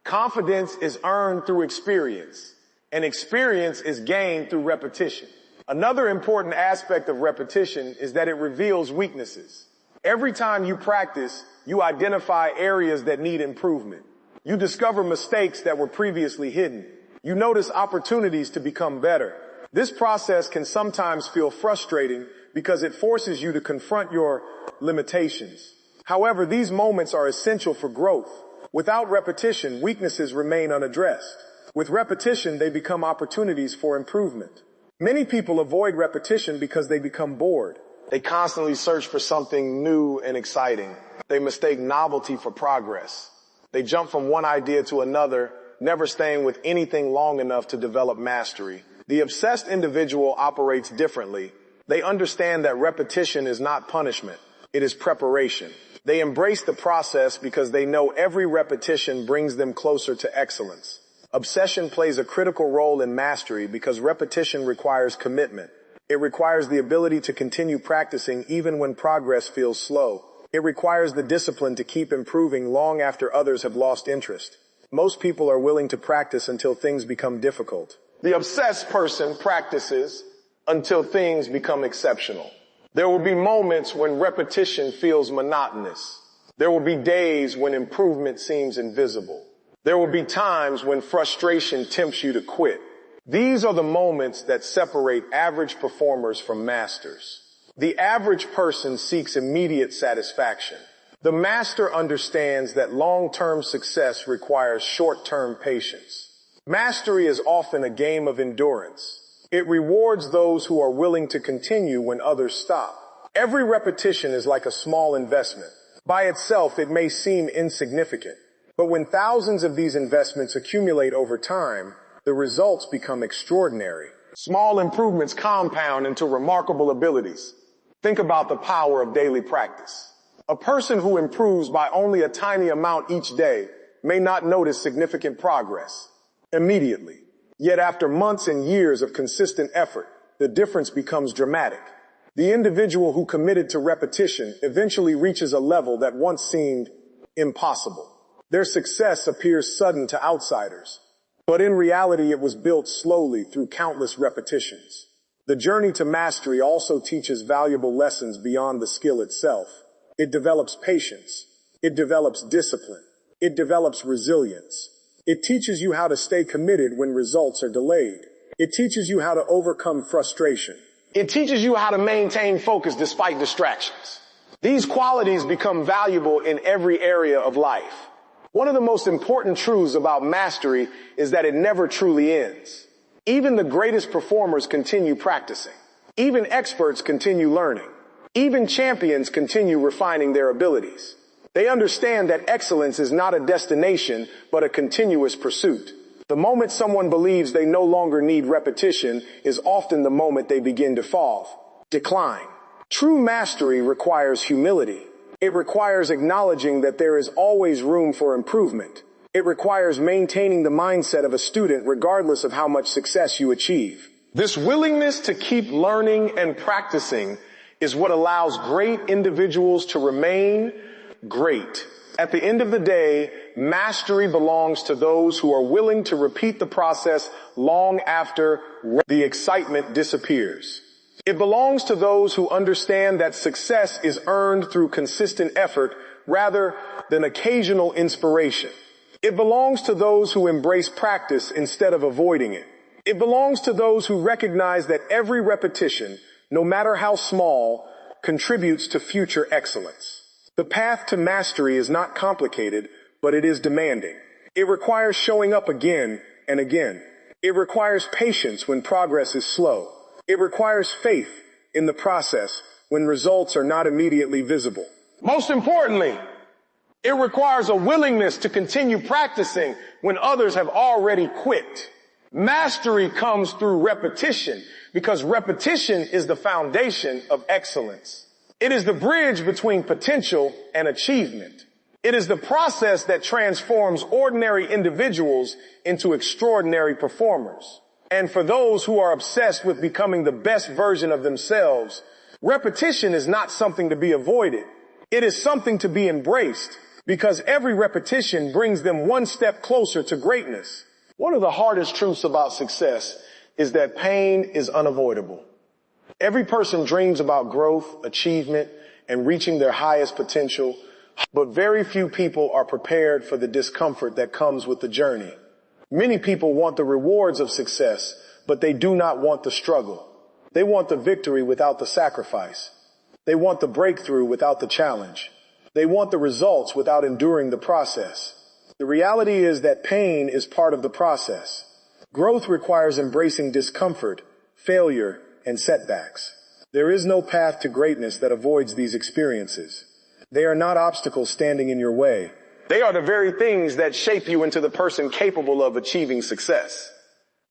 Confidence is earned through experience, and experience is gained through repetition. Another important aspect of repetition is that it reveals weaknesses. Every time you practice, you identify areas that need improvement. You discover mistakes that were previously hidden. You notice opportunities to become better. This process can sometimes feel frustrating because it forces you to confront your limitations. However, these moments are essential for growth. Without repetition, weaknesses remain unaddressed. With repetition, they become opportunities for improvement. Many people avoid repetition because they become bored. They constantly search for something new and exciting. They mistake novelty for progress. They jump from one idea to another, never staying with anything long enough to develop mastery. The obsessed individual operates differently. They understand that repetition is not punishment. It is preparation. They embrace the process because they know every repetition brings them closer to excellence. Obsession plays a critical role in mastery because repetition requires commitment. It requires the ability to continue practicing even when progress feels slow. It requires the discipline to keep improving long after others have lost interest. Most people are willing to practice until things become difficult. The obsessed person practices until things become exceptional. There will be moments when repetition feels monotonous. There will be days when improvement seems invisible. There will be times when frustration tempts you to quit. These are the moments that separate average performers from masters. The average person seeks immediate satisfaction. The master understands that long-term success requires short-term patience. Mastery is often a game of endurance. It rewards those who are willing to continue when others stop. Every repetition is like a small investment. By itself, it may seem insignificant. But when thousands of these investments accumulate over time, the results become extraordinary. Small improvements compound into remarkable abilities. Think about the power of daily practice. A person who improves by only a tiny amount each day may not notice significant progress immediately. Yet after months and years of consistent effort, the difference becomes dramatic. The individual who committed to repetition eventually reaches a level that once seemed impossible. Their success appears sudden to outsiders, but in reality it was built slowly through countless repetitions. The journey to mastery also teaches valuable lessons beyond the skill itself. It develops patience. It develops discipline. It develops resilience. It teaches you how to stay committed when results are delayed. It teaches you how to overcome frustration. It teaches you how to maintain focus despite distractions. These qualities become valuable in every area of life. One of the most important truths about mastery is that it never truly ends. Even the greatest performers continue practicing. Even experts continue learning. Even champions continue refining their abilities. They understand that excellence is not a destination, but a continuous pursuit. The moment someone believes they no longer need repetition is often the moment they begin to decline. True mastery requires humility. It requires acknowledging that there is always room for improvement. It requires maintaining the mindset of a student regardless of how much success you achieve. This willingness to keep learning and practicing is what allows great individuals to remain great. At the end of the day, mastery belongs to those who are willing to repeat the process long after the excitement disappears. It belongs to those who understand that success is earned through consistent effort rather than occasional inspiration. It belongs to those who embrace practice instead of avoiding it. It belongs to those who recognize that every repetition, no matter how small, contributes to future excellence. The path to mastery is not complicated, but it is demanding. It requires showing up again and again. It requires patience when progress is slow. It requires faith in the process when results are not immediately visible. Most importantly, it requires a willingness to continue practicing when others have already quit. Mastery comes through repetition because repetition is the foundation of excellence. It is the bridge between potential and achievement. It is the process that transforms ordinary individuals into extraordinary performers. And for those who are obsessed with becoming the best version of themselves, repetition is not something to be avoided. It is something to be embraced because every repetition brings them one step closer to greatness. One of the hardest truths about success is that pain is unavoidable. Every person dreams about growth, achievement, and reaching their highest potential, but very few people are prepared for the discomfort that comes with the journey. Many people want the rewards of success, but they do not want the struggle. They want the victory without the sacrifice. They want the breakthrough without the challenge. They want the results without enduring the process. The reality is that pain is part of the process. Growth requires embracing discomfort, failure, and setbacks. There is no path to greatness that avoids these experiences. They are not obstacles standing in your way. They are the very things that shape you into the person capable of achieving success.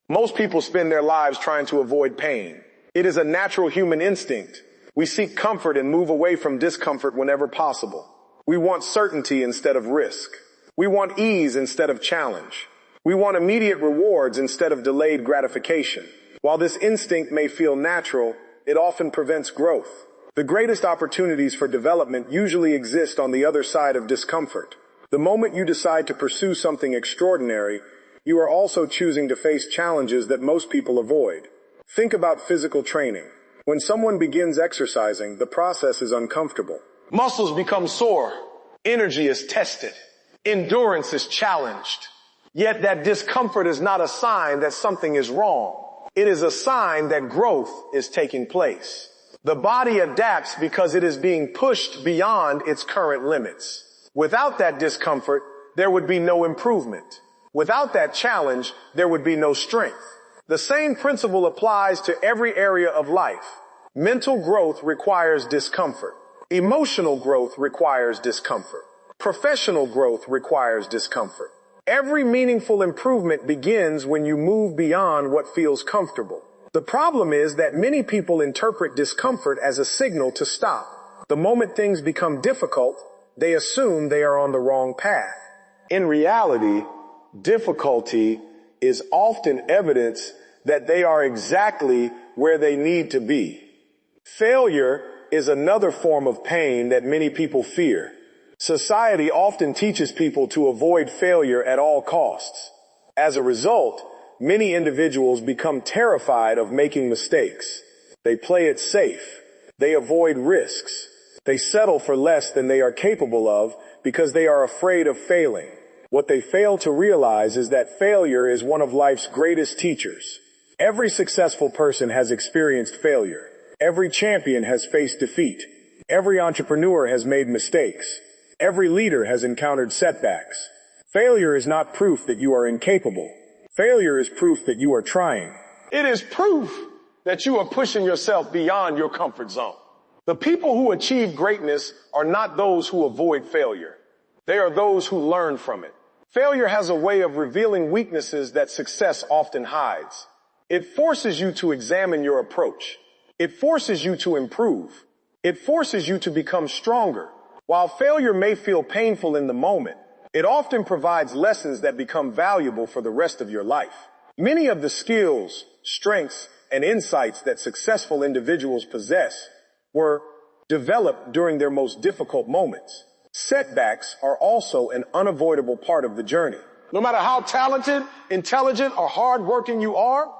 Most people spend their lives trying to avoid pain. It is a natural human instinct. We seek comfort and move away from discomfort whenever possible. We want certainty instead of risk. We want ease instead of challenge. We want immediate rewards instead of delayed gratification. While this instinct may feel natural, it often prevents growth. The greatest opportunities for development usually exist on the other side of discomfort. The moment you decide to pursue something extraordinary, you are also choosing to face challenges that most people avoid. Think about physical training. When someone begins exercising, the process is uncomfortable. Muscles become sore. Energy is tested. Endurance is challenged. Yet that discomfort is not a sign that something is wrong. It is a sign that growth is taking place. The body adapts because it is being pushed beyond its current limits. Without that discomfort, there would be no improvement. Without that challenge, there would be no strength. The same principle applies to every area of life. Mental growth requires discomfort. Emotional growth requires discomfort. Professional growth requires discomfort. Every meaningful improvement begins when you move beyond what feels comfortable. The problem is that many people interpret discomfort as a signal to stop. The moment things become difficult, they assume they are on the wrong path. In reality, difficulty is often evidence that they are exactly where they need to be. Failure is another form of pain that many people fear. Society often teaches people to avoid failure at all costs. As a result, many individuals become terrified of making mistakes. They play it safe. They avoid risks. They settle for less than they are capable of because they are afraid of failing. What they fail to realize is that failure is one of life's greatest teachers. Every successful person has experienced failure. Every champion has faced defeat. Every entrepreneur has made mistakes. Every leader has encountered setbacks. Failure is not proof that you are incapable. Failure is proof that you are trying. It is proof that you are pushing yourself beyond your comfort zone. The people who achieve greatness are not those who avoid failure. They are those who learn from it. Failure has a way of revealing weaknesses that success often hides. It forces you to examine your approach. It forces you to improve. It forces you to become stronger. While failure may feel painful in the moment, it often provides lessons that become valuable for the rest of your life. Many of the skills, strengths, and insights that successful individuals possess were developed during their most difficult moments. Setbacks are also an unavoidable part of the journey. No matter how talented, intelligent, or hardworking you are,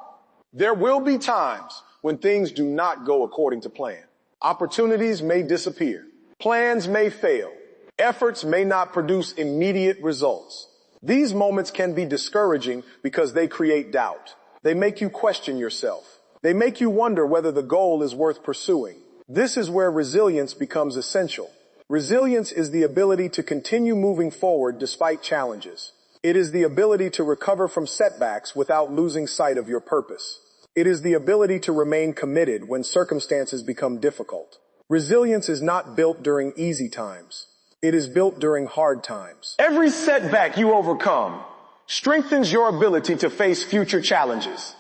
there will be times when things do not go according to plan. Opportunities may disappear. Plans may fail. Efforts may not produce immediate results. These moments can be discouraging because they create doubt. They make you question yourself. They make you wonder whether the goal is worth pursuing. This is where resilience becomes essential. Resilience is the ability to continue moving forward despite challenges. It is the ability to recover from setbacks without losing sight of your purpose. It is the ability to remain committed when circumstances become difficult. Resilience is not built during easy times. It is built during hard times. Every setback you overcome strengthens your ability to face future challenges.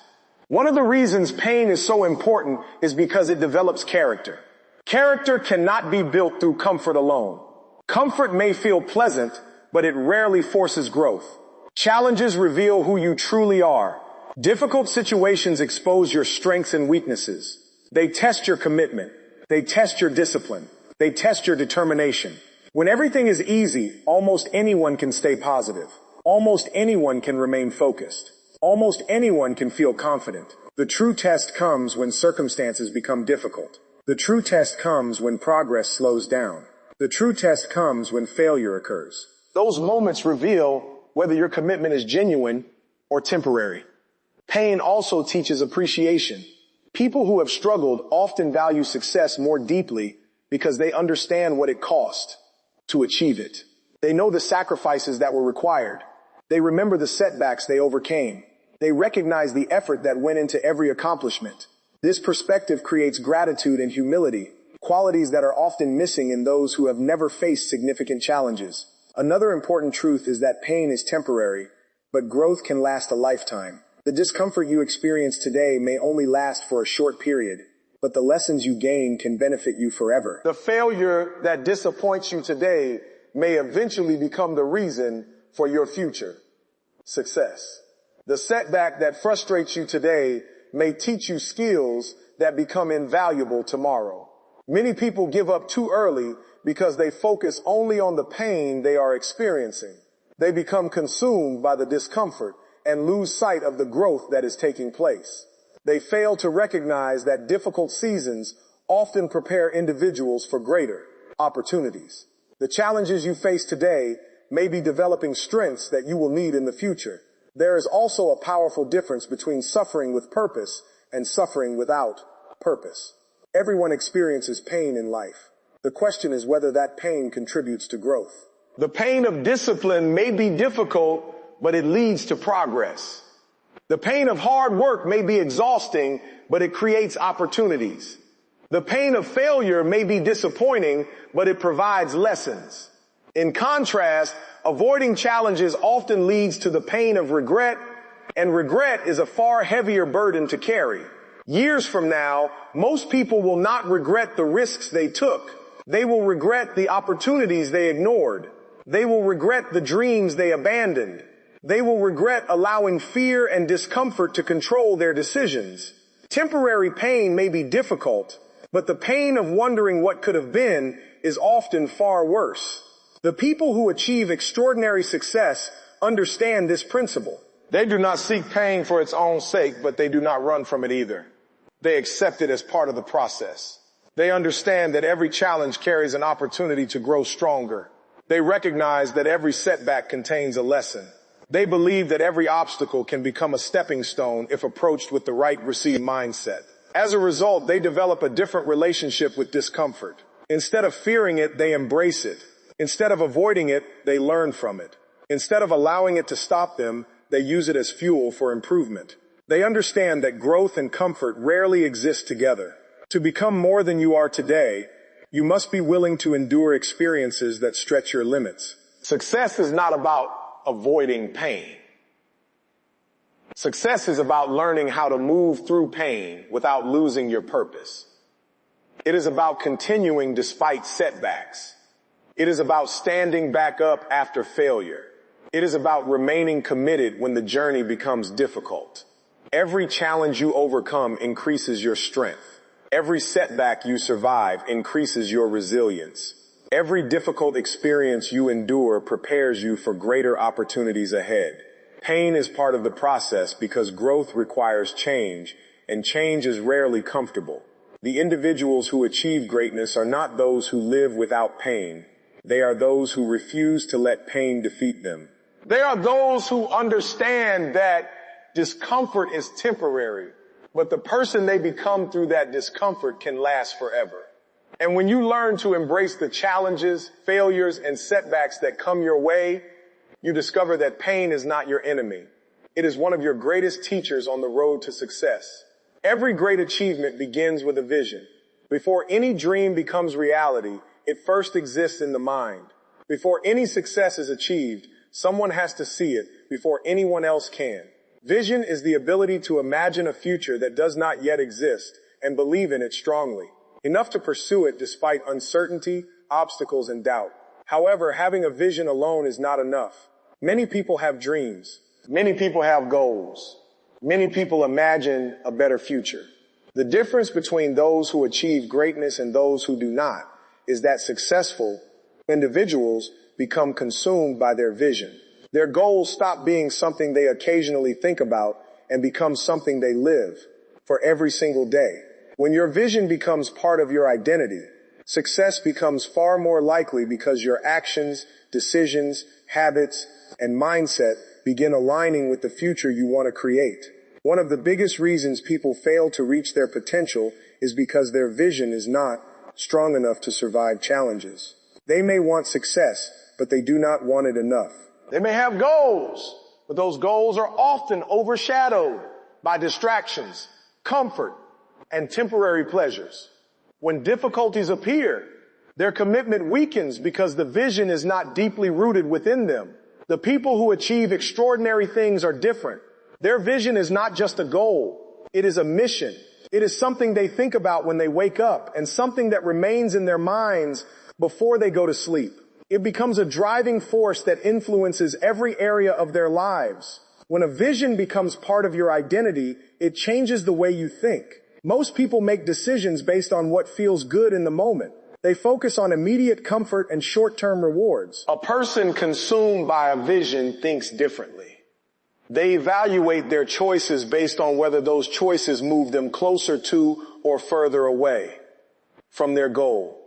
One of the reasons pain is so important is because it develops character. Character cannot be built through comfort alone. Comfort may feel pleasant, but it rarely forces growth. Challenges reveal who you truly are. Difficult situations expose your strengths and weaknesses. They test your commitment. They test your discipline. They test your determination. When everything is easy, almost anyone can stay positive. Almost anyone can remain focused. Almost anyone can feel confident. The true test comes when circumstances become difficult. The true test comes when progress slows down. The true test comes when failure occurs. Those moments reveal whether your commitment is genuine or temporary. Pain also teaches appreciation. People who have struggled often value success more deeply because they understand what it cost to achieve it. They know the sacrifices that were required. They remember the setbacks they overcame. They recognize the effort that went into every accomplishment. This perspective creates gratitude and humility, qualities that are often missing in those who have never faced significant challenges. Another important truth is that pain is temporary, but growth can last a lifetime. The discomfort you experience today may only last for a short period, but the lessons you gain can benefit you forever. The failure that disappoints you today may eventually become the reason for your future success. The setback that frustrates you today may teach you skills that become invaluable tomorrow. Many people give up too early because they focus only on the pain they are experiencing. They become consumed by the discomfort and lose sight of the growth that is taking place. They fail to recognize that difficult seasons often prepare individuals for greater opportunities. The challenges you face today may be developing strengths that you will need in the future. There is also a powerful difference between suffering with purpose and suffering without purpose. Everyone experiences pain in life. The question is whether that pain contributes to growth. The pain of discipline may be difficult, but it leads to progress. The pain of hard work may be exhausting, but it creates opportunities. The pain of failure may be disappointing, but it provides lessons. In contrast, avoiding challenges often leads to the pain of regret, and regret is a far heavier burden to carry. Years from now, most people will not regret the risks they took. They will regret the opportunities they ignored. They will regret the dreams they abandoned. They will regret allowing fear and discomfort to control their decisions. Temporary pain may be difficult, but the pain of wondering what could have been is often far worse. The people who achieve extraordinary success understand this principle. They do not seek pain for its own sake, but they do not run from it either. They accept it as part of the process. They understand that every challenge carries an opportunity to grow stronger. They recognize that every setback contains a lesson. They believe that every obstacle can become a stepping stone if approached with the right received mindset. As a result, they develop a different relationship with discomfort. Instead of fearing it, they embrace it. Instead of avoiding it, they learn from it. Instead of allowing it to stop them, they use it as fuel for improvement. They understand that growth and comfort rarely exist together. To become more than you are today, you must be willing to endure experiences that stretch your limits. Success is not about avoiding pain. Success is about learning how to move through pain without losing your purpose. It is about continuing despite setbacks. It is about standing back up after failure. It is about remaining committed when the journey becomes difficult. Every challenge you overcome increases your strength. Every setback you survive increases your resilience. Every difficult experience you endure prepares you for greater opportunities ahead. Pain is part of the process because growth requires change, and change is rarely comfortable. The individuals who achieve greatness are not those who live without pain. They are those who refuse to let pain defeat them. They are those who understand that discomfort is temporary, but the person they become through that discomfort can last forever. And when you learn to embrace the challenges, failures, and setbacks that come your way, you discover that pain is not your enemy. It is one of your greatest teachers on the road to success. Every great achievement begins with a vision. Before any dream becomes reality, it first exists in the mind. Before any success is achieved, someone has to see it before anyone else can. Vision is the ability to imagine a future that does not yet exist and believe in it strongly, enough to pursue it despite uncertainty, obstacles, and doubt. However, having a vision alone is not enough. Many people have dreams. Many people have goals. Many people imagine a better future. The difference between those who achieve greatness and those who do not is that successful individuals become consumed by their vision. Their goals stop being something they occasionally think about and become something they live for every single day. When your vision becomes part of your identity, success becomes far more likely because your actions, decisions, habits, and mindset begin aligning with the future you want to create. One of the biggest reasons people fail to reach their potential is because their vision is not strong enough to survive challenges. They may want success, but they do not want it enough. They may have goals, but those goals are often overshadowed by distractions, comfort, and temporary pleasures. When difficulties appear, their commitment weakens because the vision is not deeply rooted within them. The people who achieve extraordinary things are different. Their vision is not just a goal. It is a mission. It is something they think about when they wake up and something that remains in their minds before they go to sleep. It becomes a driving force that influences every area of their lives. When a vision becomes part of your identity, it changes the way you think. Most people make decisions based on what feels good in the moment. They focus on immediate comfort and short-term rewards. A person consumed by a vision thinks differently. They evaluate their choices based on whether those choices move them closer to or further away from their goal.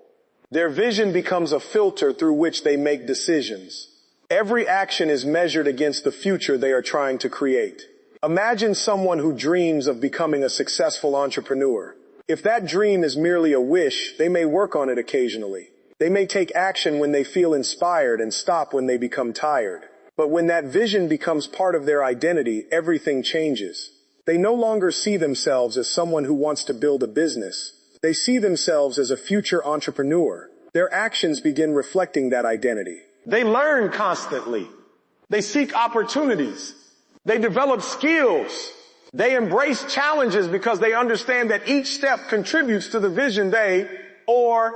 Their vision becomes a filter through which they make decisions. Every action is measured against the future they are trying to create. Imagine someone who dreams of becoming a successful entrepreneur. If that dream is merely a wish, they may work on it occasionally. They may take action when they feel inspired and stop when they become tired. But when that vision becomes part of their identity, everything changes. They no longer see themselves as someone who wants to build a business. They see themselves as a future entrepreneur. Their actions begin reflecting that identity. They learn constantly. They seek opportunities. They develop skills. They embrace challenges because they understand that each step contributes to the vision they or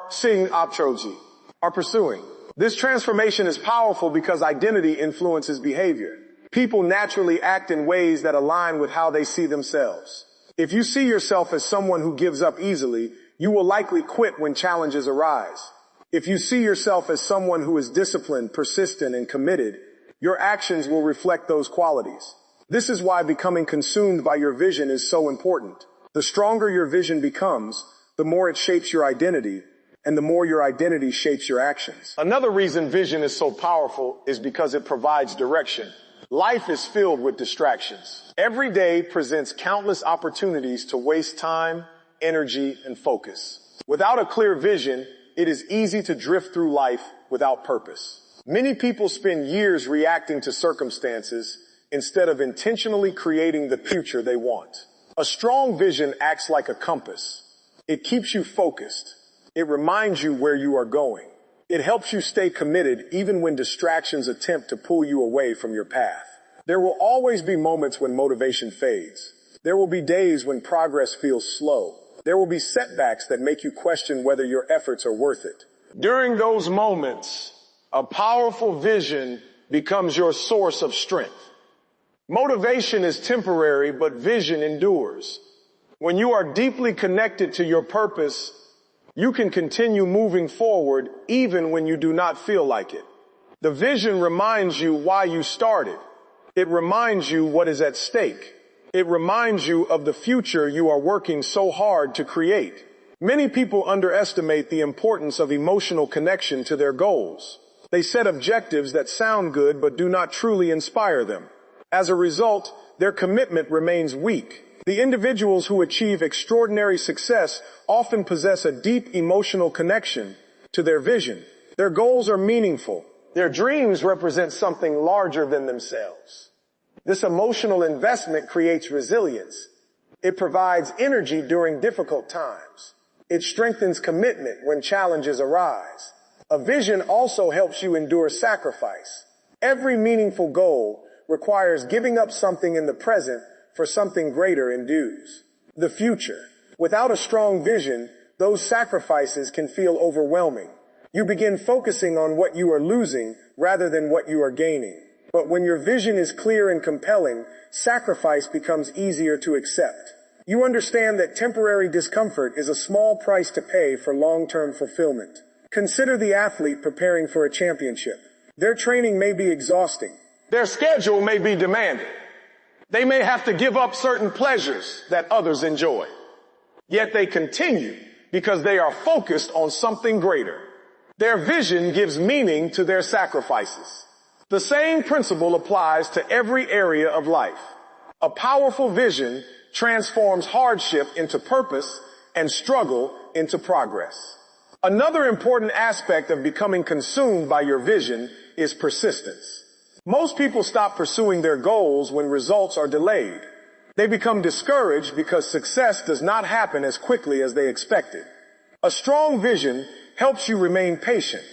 sing Apchoji. are pursuing. This transformation is powerful because identity influences behavior. People naturally act in ways that align with how they see themselves. If you see yourself as someone who gives up easily, you will likely quit when challenges arise. If you see yourself as someone who is disciplined, persistent, and committed, your actions will reflect those qualities. This is why becoming consumed by your vision is so important. The stronger your vision becomes, the more it shapes your identity, and the more your identity shapes your actions. Another reason vision is so powerful is because it provides direction. Life is filled with distractions. Every day presents countless opportunities to waste time, energy, and focus. Without a clear vision, it is easy to drift through life without purpose. Many people spend years reacting to circumstances instead of intentionally creating the future they want. A strong vision acts like a compass. It keeps you focused. It reminds you where you are going. It helps you stay committed even when distractions attempt to pull you away from your path. There will always be moments when motivation fades. There will be days when progress feels slow. There will be setbacks that make you question whether your efforts are worth it. During those moments, a powerful vision becomes your source of strength. Motivation is temporary, but vision endures. When you are deeply connected to your purpose, you can continue moving forward even when you do not feel like it. The vision reminds you why you started. It reminds you what is at stake. It reminds you of the future you are working so hard to create. Many people underestimate the importance of emotional connection to their goals. They set objectives that sound good but do not truly inspire them. As a result, their commitment remains weak. The individuals who achieve extraordinary success often possess a deep emotional connection to their vision. Their goals are meaningful. Their dreams represent something larger than themselves. This emotional investment creates resilience. It provides energy during difficult times. It strengthens commitment when challenges arise. A vision also helps you endure sacrifice. Every meaningful goal requires giving up something in the present for something greater ensues. The future. Without a strong vision, those sacrifices can feel overwhelming. You begin focusing on what you are losing rather than what you are gaining. But when your vision is clear and compelling, sacrifice becomes easier to accept. You understand that temporary discomfort is a small price to pay for long-term fulfillment. Consider the athlete preparing for a championship. Their training may be exhausting. Their schedule may be demanding. They may have to give up certain pleasures that others enjoy. Yet they continue because they are focused on something greater. Their vision gives meaning to their sacrifices. The same principle applies to every area of life. A powerful vision transforms hardship into purpose and struggle into progress. Another important aspect of becoming consumed by your vision is persistence. Most people stop pursuing their goals when results are delayed. They become discouraged because success does not happen as quickly as they expected. A strong vision helps you remain patient.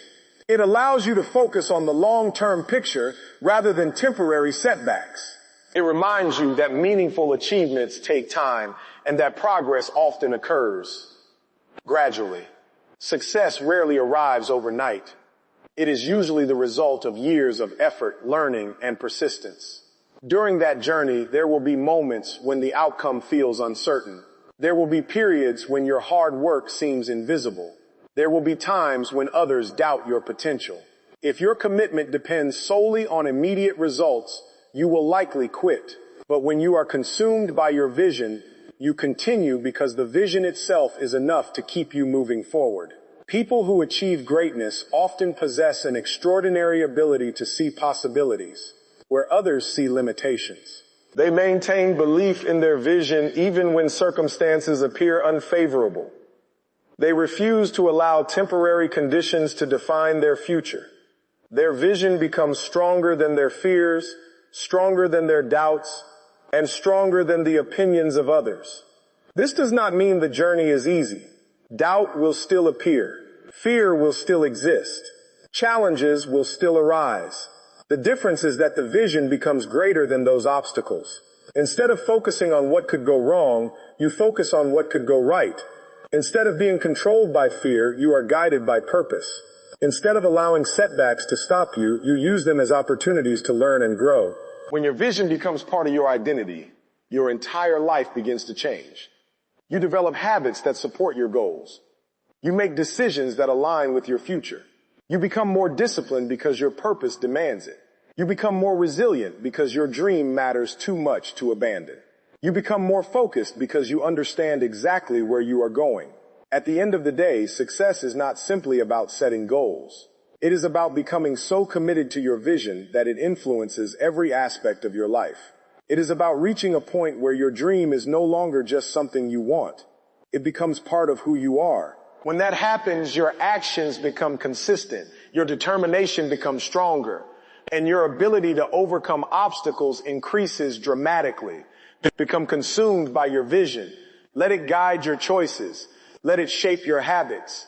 It allows you to focus on the long-term picture rather than temporary setbacks. It reminds you that meaningful achievements take time and that progress often occurs gradually. Success rarely arrives overnight. It is usually the result of years of effort, learning, and persistence. During that journey, there will be moments when the outcome feels uncertain. There will be periods when your hard work seems invisible. There will be times when others doubt your potential. If your commitment depends solely on immediate results, you will likely quit. But when you are consumed by your vision, you continue because the vision itself is enough to keep you moving forward. People who achieve greatness often possess an extraordinary ability to see possibilities where others see limitations. They maintain belief in their vision even when circumstances appear unfavorable. They refuse to allow temporary conditions to define their future. Their vision becomes stronger than their fears, stronger than their doubts, and stronger than the opinions of others. This does not mean the journey is easy. Doubt will still appear. Fear will still exist. Challenges will still arise. The difference is that the vision becomes greater than those obstacles. Instead of focusing on what could go wrong, you focus on what could go right. Instead of being controlled by fear, you are guided by purpose. Instead of allowing setbacks to stop you, you use them as opportunities to learn and grow. When your vision becomes part of your identity, your entire life begins to change. You develop habits that support your goals. You make decisions that align with your future. You become more disciplined because your purpose demands it. You become more resilient because your dream matters too much to abandon. You become more focused because you understand exactly where you are going. At the end of the day, success is not simply about setting goals. It is about becoming so committed to your vision that it influences every aspect of your life. It is about reaching a point where your dream is no longer just something you want. It becomes part of who you are. When that happens, your actions become consistent, your determination becomes stronger, and your ability to overcome obstacles increases dramatically. Become consumed by your vision. Let it guide your choices. Let it shape your habits.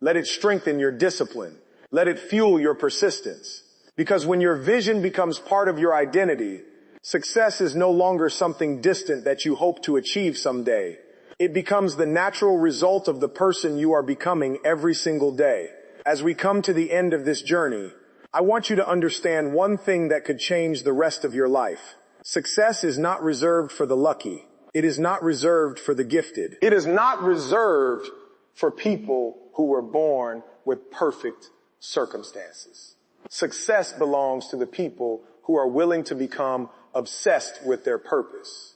Let it strengthen your discipline. Let it fuel your persistence. Because when your vision becomes part of your identity, success is no longer something distant that you hope to achieve someday. It becomes the natural result of the person you are becoming every single day. As we come to the end of this journey, I want you to understand one thing that could change the rest of your life. Success is not reserved for the lucky. It is not reserved for the gifted. It is not reserved for people who were born with perfect circumstances. Success belongs to the people who are willing to become obsessed with their purpose,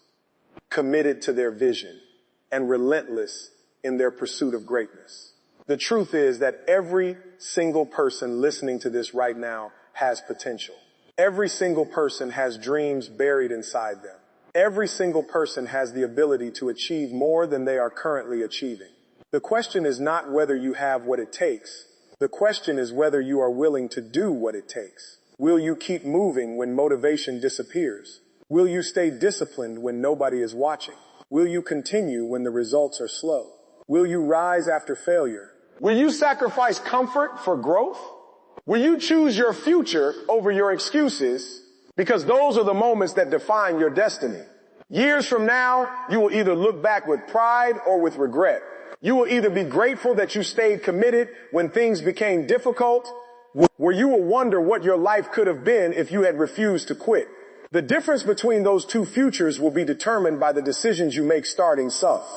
committed to their vision, and relentless in their pursuit of greatness. The truth is that every single person listening to this right now has potential. Every single person has dreams buried inside them. Every single person has the ability to achieve more than they are currently achieving. The question is not whether you have what it takes. The question is whether you are willing to do what it takes. Will you keep moving when motivation disappears? Will you stay disciplined when nobody is watching? Will you continue when the results are slow? Will you rise after failure? Will you sacrifice comfort for growth? Will you choose your future over your excuses? Because those are the moments that define your destiny. Years from now, you will either look back with pride or with regret. You will either be grateful that you stayed committed when things became difficult, or you will wonder what your life could have been if you had refused to quit. The difference between those two futures will be determined by the decisions you make starting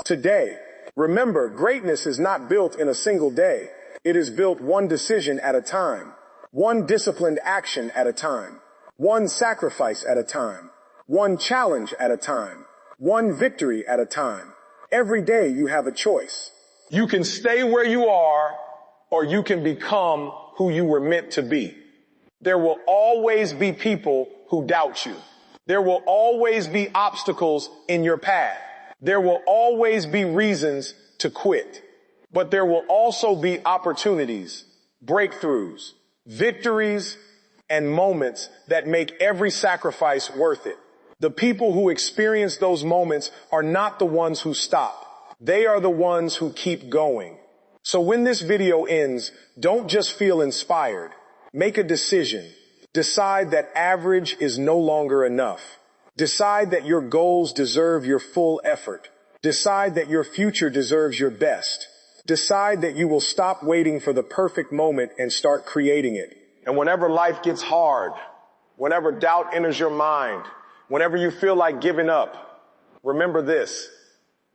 today. Remember, greatness is not built in a single day. It is built one decision at a time, one disciplined action at a time, one sacrifice at a time, one challenge at a time, one victory at a time. Every day you have a choice. You can stay where you are, or you can become who you were meant to be. There will always be people who doubt you. There will always be obstacles in your path. There will always be reasons to quit. But there will also be opportunities, breakthroughs, victories, and moments that make every sacrifice worth it. The people who experience those moments are not the ones who stop. They are the ones who keep going. So when this video ends, don't just feel inspired. Make a decision. Decide that average is no longer enough. Decide that your goals deserve your full effort. Decide that your future deserves your best. Decide that you will stop waiting for the perfect moment and start creating it. And whenever life gets hard, whenever doubt enters your mind, whenever you feel like giving up, remember this.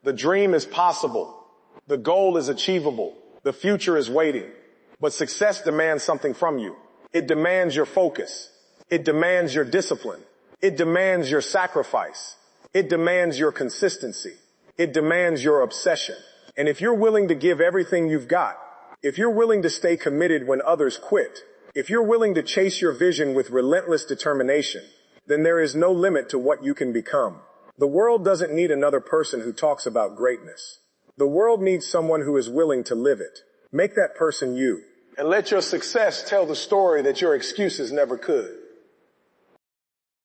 The dream is possible. The goal is achievable. The future is waiting. But success demands something from you. It demands your focus. It demands your discipline. It demands your sacrifice. It demands your consistency. It demands your obsession. And if you're willing to give everything you've got, if you're willing to stay committed when others quit, if you're willing to chase your vision with relentless determination, then there is no limit to what you can become. The world doesn't need another person who talks about greatness. The world needs someone who is willing to live it. Make that person you. And let your success tell the story that your excuses never could.